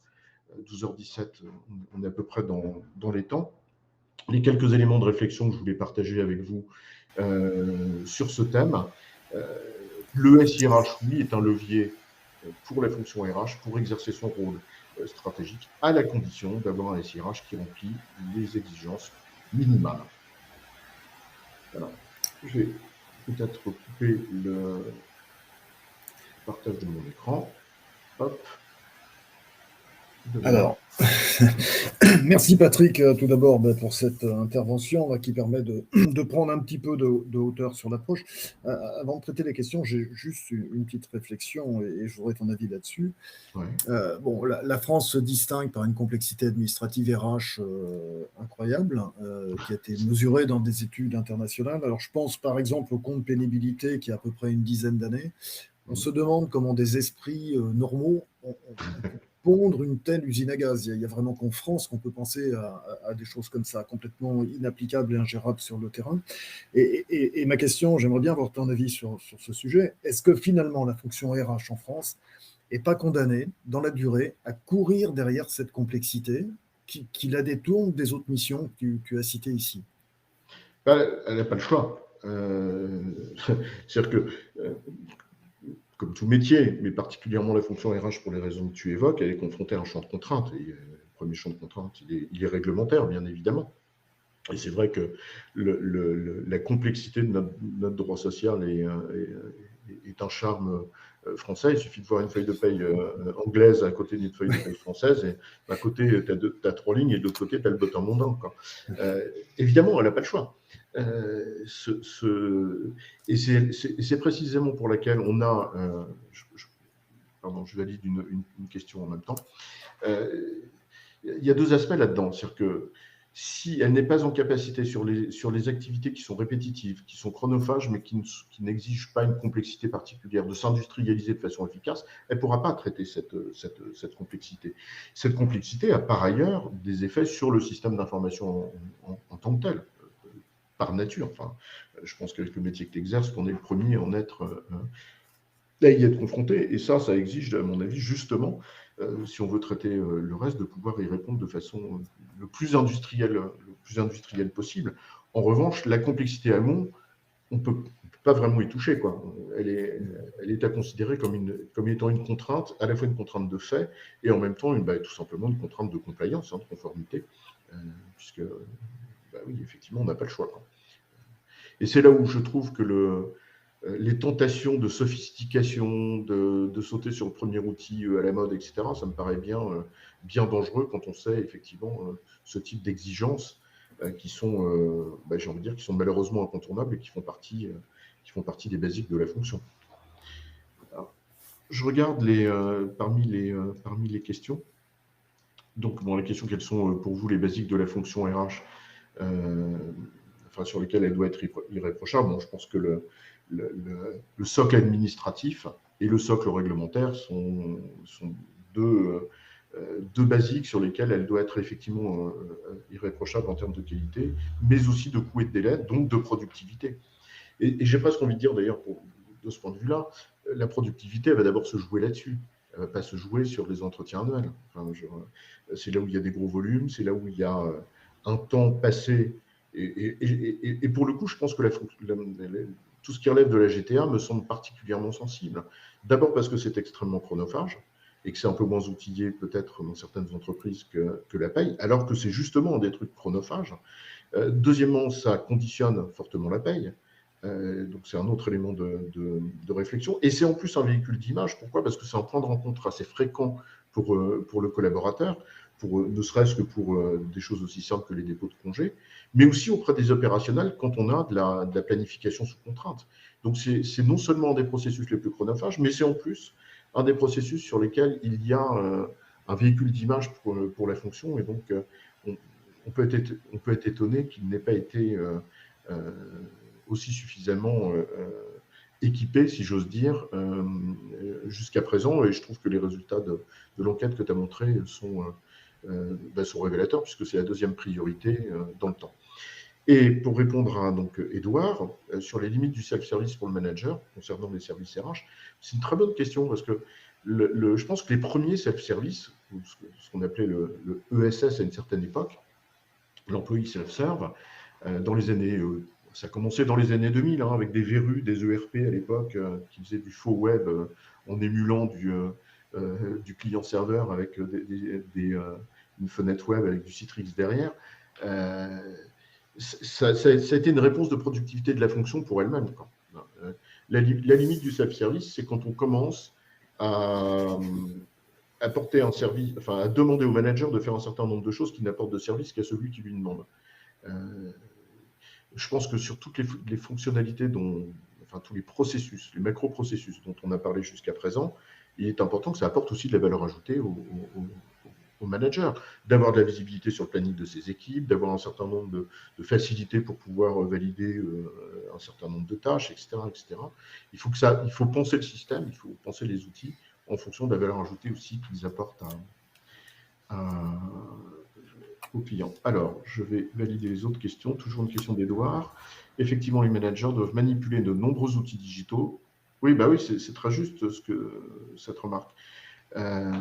12h17, on est à peu près dans les temps. Les quelques éléments de réflexion que je voulais partager avec vous sur ce thème. Le SIRH, oui, est un levier pour la fonction RH, pour exercer son rôle stratégique, à la condition d'avoir un SIRH qui remplit les exigences minimales. Voilà. Je vais peut-être couper le partage de mon écran. Hop. Alors, merci Patrick, tout d'abord pour cette intervention qui permet de prendre un petit peu de hauteur sur l'approche. Avant de traiter les questions, j'ai juste une petite réflexion et je voudrais ton avis là-dessus. Ouais. Bon, la France se distingue par une complexité administrative RH incroyable qui a été mesurée dans des études internationales. Alors, je pense par exemple au compte pénibilité qui a à peu près une dizaine d'années. On se demande comment des esprits normaux ont pondre une telle usine à gaz. Il y a vraiment qu'en France qu'on peut penser à des choses comme ça, complètement inapplicables et ingérables sur le terrain. Et ma question, j'aimerais bien avoir ton avis sur ce sujet. Est-ce que finalement la fonction RH en France n'est pas condamnée, dans la durée, à courir derrière cette complexité qui la détourne des autres missions que tu as citées ici? Elle n'a pas le choix. C'est-à-dire que comme tout métier, mais particulièrement la fonction RH pour les raisons que tu évoques, elle est confrontée à un champ de contraintes. Et le premier champ de contraintes, il est réglementaire, bien évidemment. Et c'est vrai que la complexité de notre droit social est un charme français. Il suffit de voir une feuille de paye anglaise à côté d'une feuille de paye française. Et d'un côté, tu as 3 lignes et de l'autre côté, tu as le bottin mondain. Évidemment, elle n'a pas le choix. Et c'est précisément pour laquelle on a... je valide une question en même temps. Il y a 2 aspects là-dedans. C'est-à-dire que si elle n'est pas en capacité sur les activités qui sont répétitives, qui sont chronophages, mais qui n'exigent pas une complexité particulière, de s'industrialiser de façon efficace, elle ne pourra pas traiter cette complexité. Cette complexité a par ailleurs des effets sur le système d'information en tant que tel, par nature. Enfin, je pense qu'avec le métier que tu exerces, on est le premier à y être confronté. Et ça exige, à mon avis, justement, si on veut traiter le reste, de pouvoir y répondre de façon le plus industrielle possible. En revanche, la complexité amont, on ne peut pas vraiment y toucher, quoi. Elle est à considérer comme étant une contrainte, à la fois une contrainte de fait et en même temps tout simplement une contrainte de compliance, de conformité, puisque oui, effectivement, on n'a pas le choix, quoi. Et c'est là où je trouve que les tentations de sophistication, de sauter sur le premier outil à la mode, etc., ça me paraît bien dangereux quand on sait effectivement ce type d'exigences qui sont, j'ai envie de dire, qui sont malheureusement incontournables et qui font partie des basiques de la fonction. Alors, je regarde parmi les questions. Donc, les questions, quelles sont pour vous les basiques de la fonction RH, sur lesquelles elle doit être irréprochable. Je pense que le socle administratif et le socle réglementaire sont deux basiques sur lesquelles elle doit être effectivement irréprochable en termes de qualité, mais aussi de coût et de délai, donc de productivité. Et j'ai presque envie de dire d'ailleurs, de ce point de vue-là, la productivité, elle va d'abord se jouer là-dessus. Elle ne va pas se jouer sur les entretiens annuels. C'est là où il y a des gros volumes, c'est là où il y a un temps passé. Et pour le coup, je pense que tout ce qui relève de la GTA me semble particulièrement sensible. D'abord parce que c'est extrêmement chronophage et que c'est un peu moins outillé peut-être dans certaines entreprises que la paye, alors que c'est justement des trucs chronophages. Deuxièmement, ça conditionne fortement la paye. Donc c'est un autre élément de réflexion. Et c'est en plus un véhicule d'image. Pourquoi ? Parce que c'est un point de rencontre assez fréquent pour le collaborateur, ne serait-ce que pour des choses aussi simples que les dépôts de congés, mais aussi auprès des opérationnels quand on a de la planification sous contrainte. Donc c'est non seulement un des processus les plus chronophages, mais c'est en plus un des processus sur lesquels il y a un véhicule d'image pour la fonction. Et donc on peut être étonné qu'il n'ait pas été aussi suffisamment équipé, si j'ose dire, jusqu'à présent. Et je trouve que les résultats de l'enquête que tu as montré sont révélateurs, puisque c'est la deuxième priorité dans le temps. Et pour répondre à Édouard, sur les limites du self-service pour le manager, concernant les services RH, c'est une très bonne question, parce que je pense que les premiers self-service, ce qu'on appelait le ESS à une certaine époque, l'employee self-serve, dans les années... ça a commencé dans les années 2000, avec des verrues, des ERP à l'époque, qui faisaient du faux web en émulant du client-serveur avec une fenêtre web avec du Citrix derrière. Ça a été une réponse de productivité de la fonction pour elle-même. La limite du self-service, c'est quand on commence à apporter un service, à demander au manager de faire un certain nombre de choses qui n'apportent de service qu'à celui qui lui demande. Je pense que sur toutes les fonctionnalités tous les processus, les macro-processus dont on a parlé jusqu'à présent, il est important que ça apporte aussi de la valeur ajoutée au manager, d'avoir de la visibilité sur le planning de ses équipes, d'avoir un certain nombre de facilités pour pouvoir valider un certain nombre de tâches, etc., etc. Il faut penser le système, il faut penser les outils en fonction de la valeur ajoutée aussi qu'ils apportent aux clients. Alors, je vais valider les autres questions. Toujours une question d'Édouard. Effectivement, les managers doivent manipuler de nombreux outils digitaux. Oui, c'est très juste cette remarque. Alors,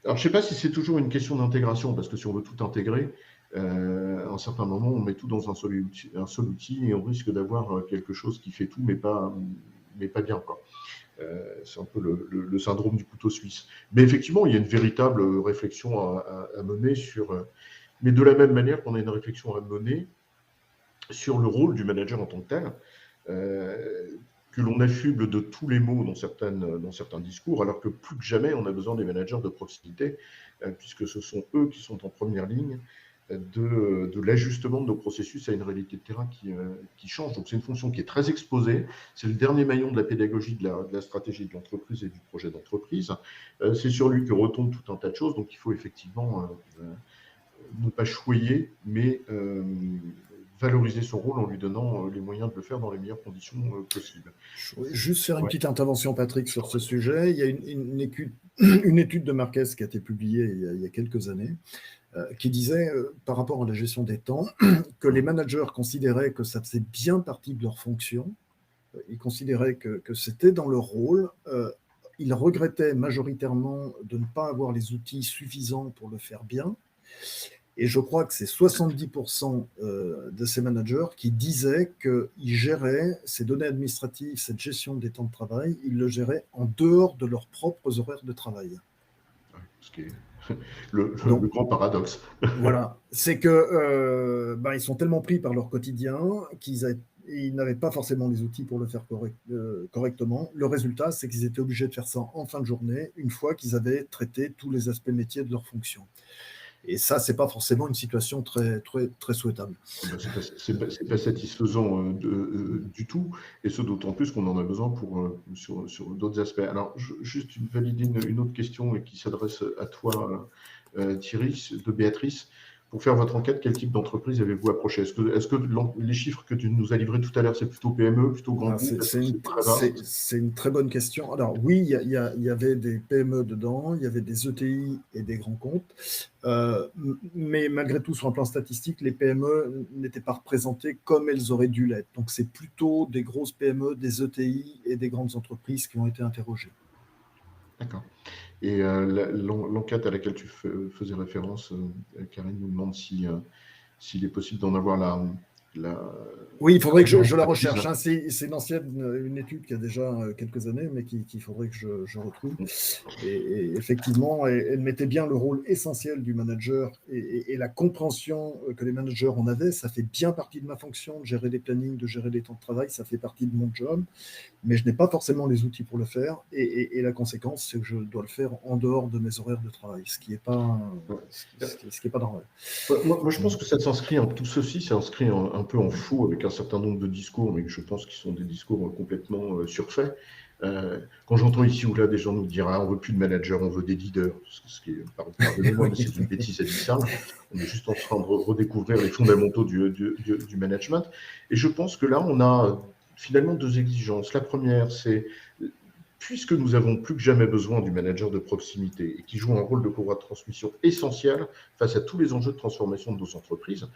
je ne sais pas si c'est toujours une question d'intégration, parce que si on veut tout intégrer, à un certain moment, on met tout dans un seul outil et on risque d'avoir quelque chose qui fait tout, mais pas bien, quoi. C'est un peu le syndrome du couteau suisse. Mais effectivement, il y a une véritable réflexion à mener mais de la même manière qu'on a une réflexion à mener sur le rôle du manager en tant que tel, que l'on affuble de tous les mots dans certains discours, alors que plus que jamais, on a besoin des managers de proximité, puisque ce sont eux qui sont en première ligne de l'ajustement de nos processus à une réalité de terrain qui change. Donc c'est une fonction qui est très exposée, c'est le dernier maillon de la pédagogie de la stratégie de l'entreprise et du projet d'entreprise. C'est sur lui que retombe tout un tas de choses, donc il faut effectivement ne pas choyer, mais valoriser son rôle en lui donnant les moyens de le faire dans les meilleures conditions possibles. Je voudrais juste faire une petite intervention, Patrick, sur ce sujet. Il y a une étude de Marquez qui a été publiée il y a quelques années, qui disait, par rapport à la gestion des temps, que les managers considéraient que ça faisait bien partie de leur fonction. Ils considéraient que c'était dans leur rôle, ils regrettaient majoritairement de ne pas avoir les outils suffisants pour le faire bien. Et je crois que c'est 70% de ces managers qui disaient qu'ils géraient ces données administratives, cette gestion des temps de travail, ils le géraient en dehors de leurs propres horaires de travail. Ce qui est le grand paradoxe. Voilà, c'est que ils sont tellement pris par leur quotidien qu'ils n'avaient pas forcément les outils pour le faire correctement. Le résultat, c'est qu'ils étaient obligés de faire ça en fin de journée, une fois qu'ils avaient traité tous les aspects métiers de leur fonction. Et ça, c'est pas forcément une situation très, très, très souhaitable. C'est pas satisfaisant du tout, et ce d'autant plus qu'on en a besoin sur d'autres aspects. Alors, juste valider une autre question qui s'adresse à toi, Thierry, de Béatrice. Pour faire votre enquête, quel type d'entreprise avez-vous approché? Est-ce que les chiffres que tu nous as livrés tout à l'heure, c'est plutôt PME, plutôt grand groupe? C'est une très bonne question. Alors oui, il y avait des PME dedans, il y avait des ETI et des grands comptes. Mais malgré tout, sur un plan statistique, les PME n'étaient pas représentées comme elles auraient dû l'être. Donc c'est plutôt des grosses PME, des ETI et des grandes entreprises qui ont été interrogées. D'accord. Et l'enquête à laquelle tu faisais référence, Karine nous demande s'il est possible d'en avoir Oui, il faudrait que je la recherche. Hein. C'est une étude qui a déjà quelques années, mais qu'il faudrait que je retrouve. Et effectivement, elle mettait bien le rôle essentiel du manager et la compréhension que les managers en avaient. Ça fait bien partie de ma fonction de gérer les plannings, de gérer les temps de travail. Ça fait partie de mon job, mais je n'ai pas forcément les outils pour le faire. Et la conséquence, c'est que je dois le faire en dehors de mes horaires de travail, ce qui n'est pas normal. Moi, je pense que ça s'inscrit tout ceci s'inscrit un peu en faux avec un certain nombre de discours, mais je pense qu'ils sont des discours complètement surfaits. Quand j'entends ici ou là des gens nous dire on veut plus de managers, on veut des leaders, ce qui est, pardonnez-moi, mais c'est une bêtise abyssale. On est juste en train de redécouvrir les fondamentaux du management. Et je pense que là, on a finalement deux exigences. La première, c'est puisque nous avons plus que jamais besoin du manager de proximité et qui joue un rôle de courroie de transmission essentiel face à tous les enjeux de transformation de nos entreprises,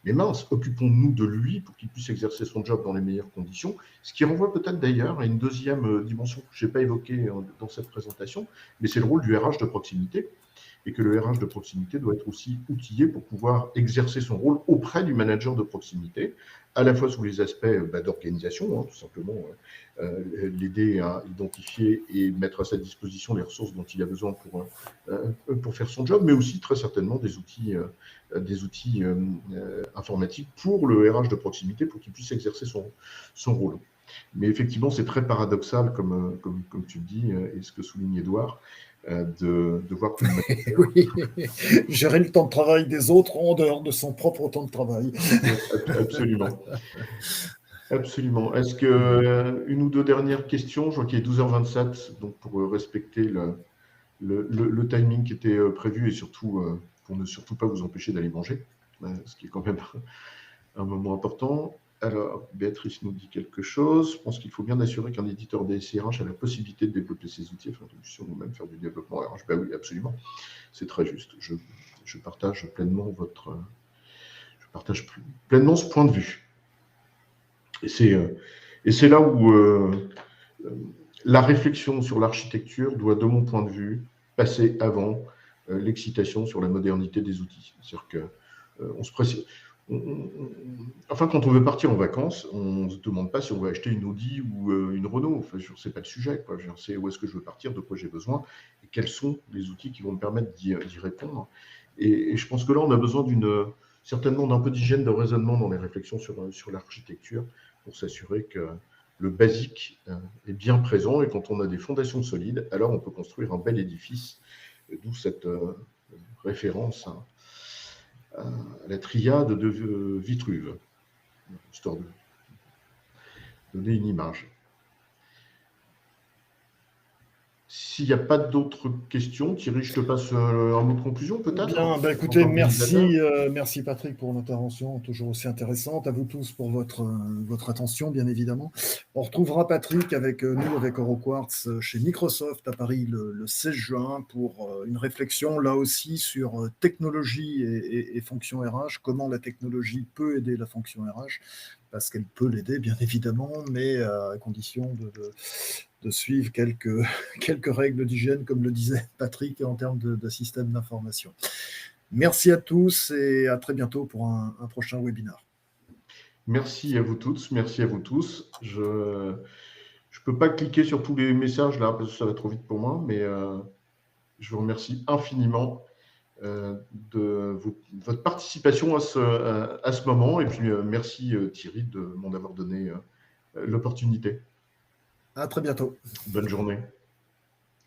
mais mince, occupons-nous de lui pour qu'il puisse exercer son job dans les meilleures conditions, ce qui renvoie peut-être d'ailleurs à une deuxième dimension que je n'ai pas évoquée dans cette présentation, mais c'est le rôle du RH de proximité, et que le RH de proximité doit être aussi outillé pour pouvoir exercer son rôle auprès du manager de proximité, à la fois sous les aspects d'organisation, tout simplement, l'aider à identifier et mettre à sa disposition les ressources dont il a besoin pour faire son job, mais aussi très certainement des outils informatiques pour le RH de proximité pour qu'il puisse exercer son rôle. Mais effectivement, c'est très paradoxal, comme tu le dis, et ce que souligne Édouard, de voir que oui, gérer le temps de travail des autres en dehors de son propre temps de travail. Absolument. Absolument. Est-ce que une ou deux dernières questions? Je vois qu'il est 12h27, donc pour respecter le timing qui était prévu et surtout pour ne surtout pas vous empêcher d'aller manger, ce qui est quand même un moment important. Alors, Béatrice nous dit quelque chose. Je pense qu'il faut bien assurer qu'un éditeur DSI-RH a la possibilité de développer ses outils afin de même faire du développement RH. Ben oui, absolument. C'est très juste. Je partage pleinement ce point de vue. Et c'est là où la réflexion sur l'architecture doit, de mon point de vue, passer avant l'excitation sur la modernité des outils. C'est-à-dire qu'on se précise. Enfin, quand on veut partir en vacances, on ne se demande pas si on veut acheter une Audi ou une Renault. Enfin, ce n'est pas le sujet. Je sais où est-ce que je veux partir, de quoi j'ai besoin, et quels sont les outils qui vont me permettre d'y répondre. Et je pense que là, on a besoin certainement d'un peu d'hygiène de raisonnement dans les réflexions sur l'architecture pour s'assurer que le basique est bien présent. Et quand on a des fondations solides, alors on peut construire un bel édifice, d'où cette référence à la triade de Vitruve, histoire de donner une image. S'il n'y a pas d'autres questions, Thierry, je te passe un mot de conclusion peut-être. Bien, écoutez, merci Patrick pour l'intervention, toujours aussi intéressante. À vous tous pour votre attention, bien évidemment. On retrouvera Patrick avec nous, avec EuroQuartz, chez Microsoft à Paris le 16 juin pour une réflexion là aussi sur technologie et fonction RH, comment la technologie peut aider la fonction RH, parce qu'elle peut l'aider, bien évidemment, mais à condition de suivre quelques, quelques règles d'hygiène, comme le disait Patrick, en termes de système d'information. Merci à tous et à très bientôt pour un prochain webinaire. Merci à vous toutes, merci à vous tous. Je ne peux pas cliquer sur tous les messages là, parce que ça va trop vite pour moi, mais je vous remercie infiniment de votre participation à ce moment. Et puis, merci Thierry de m'en avoir donné l'opportunité. À très bientôt. Bonne journée.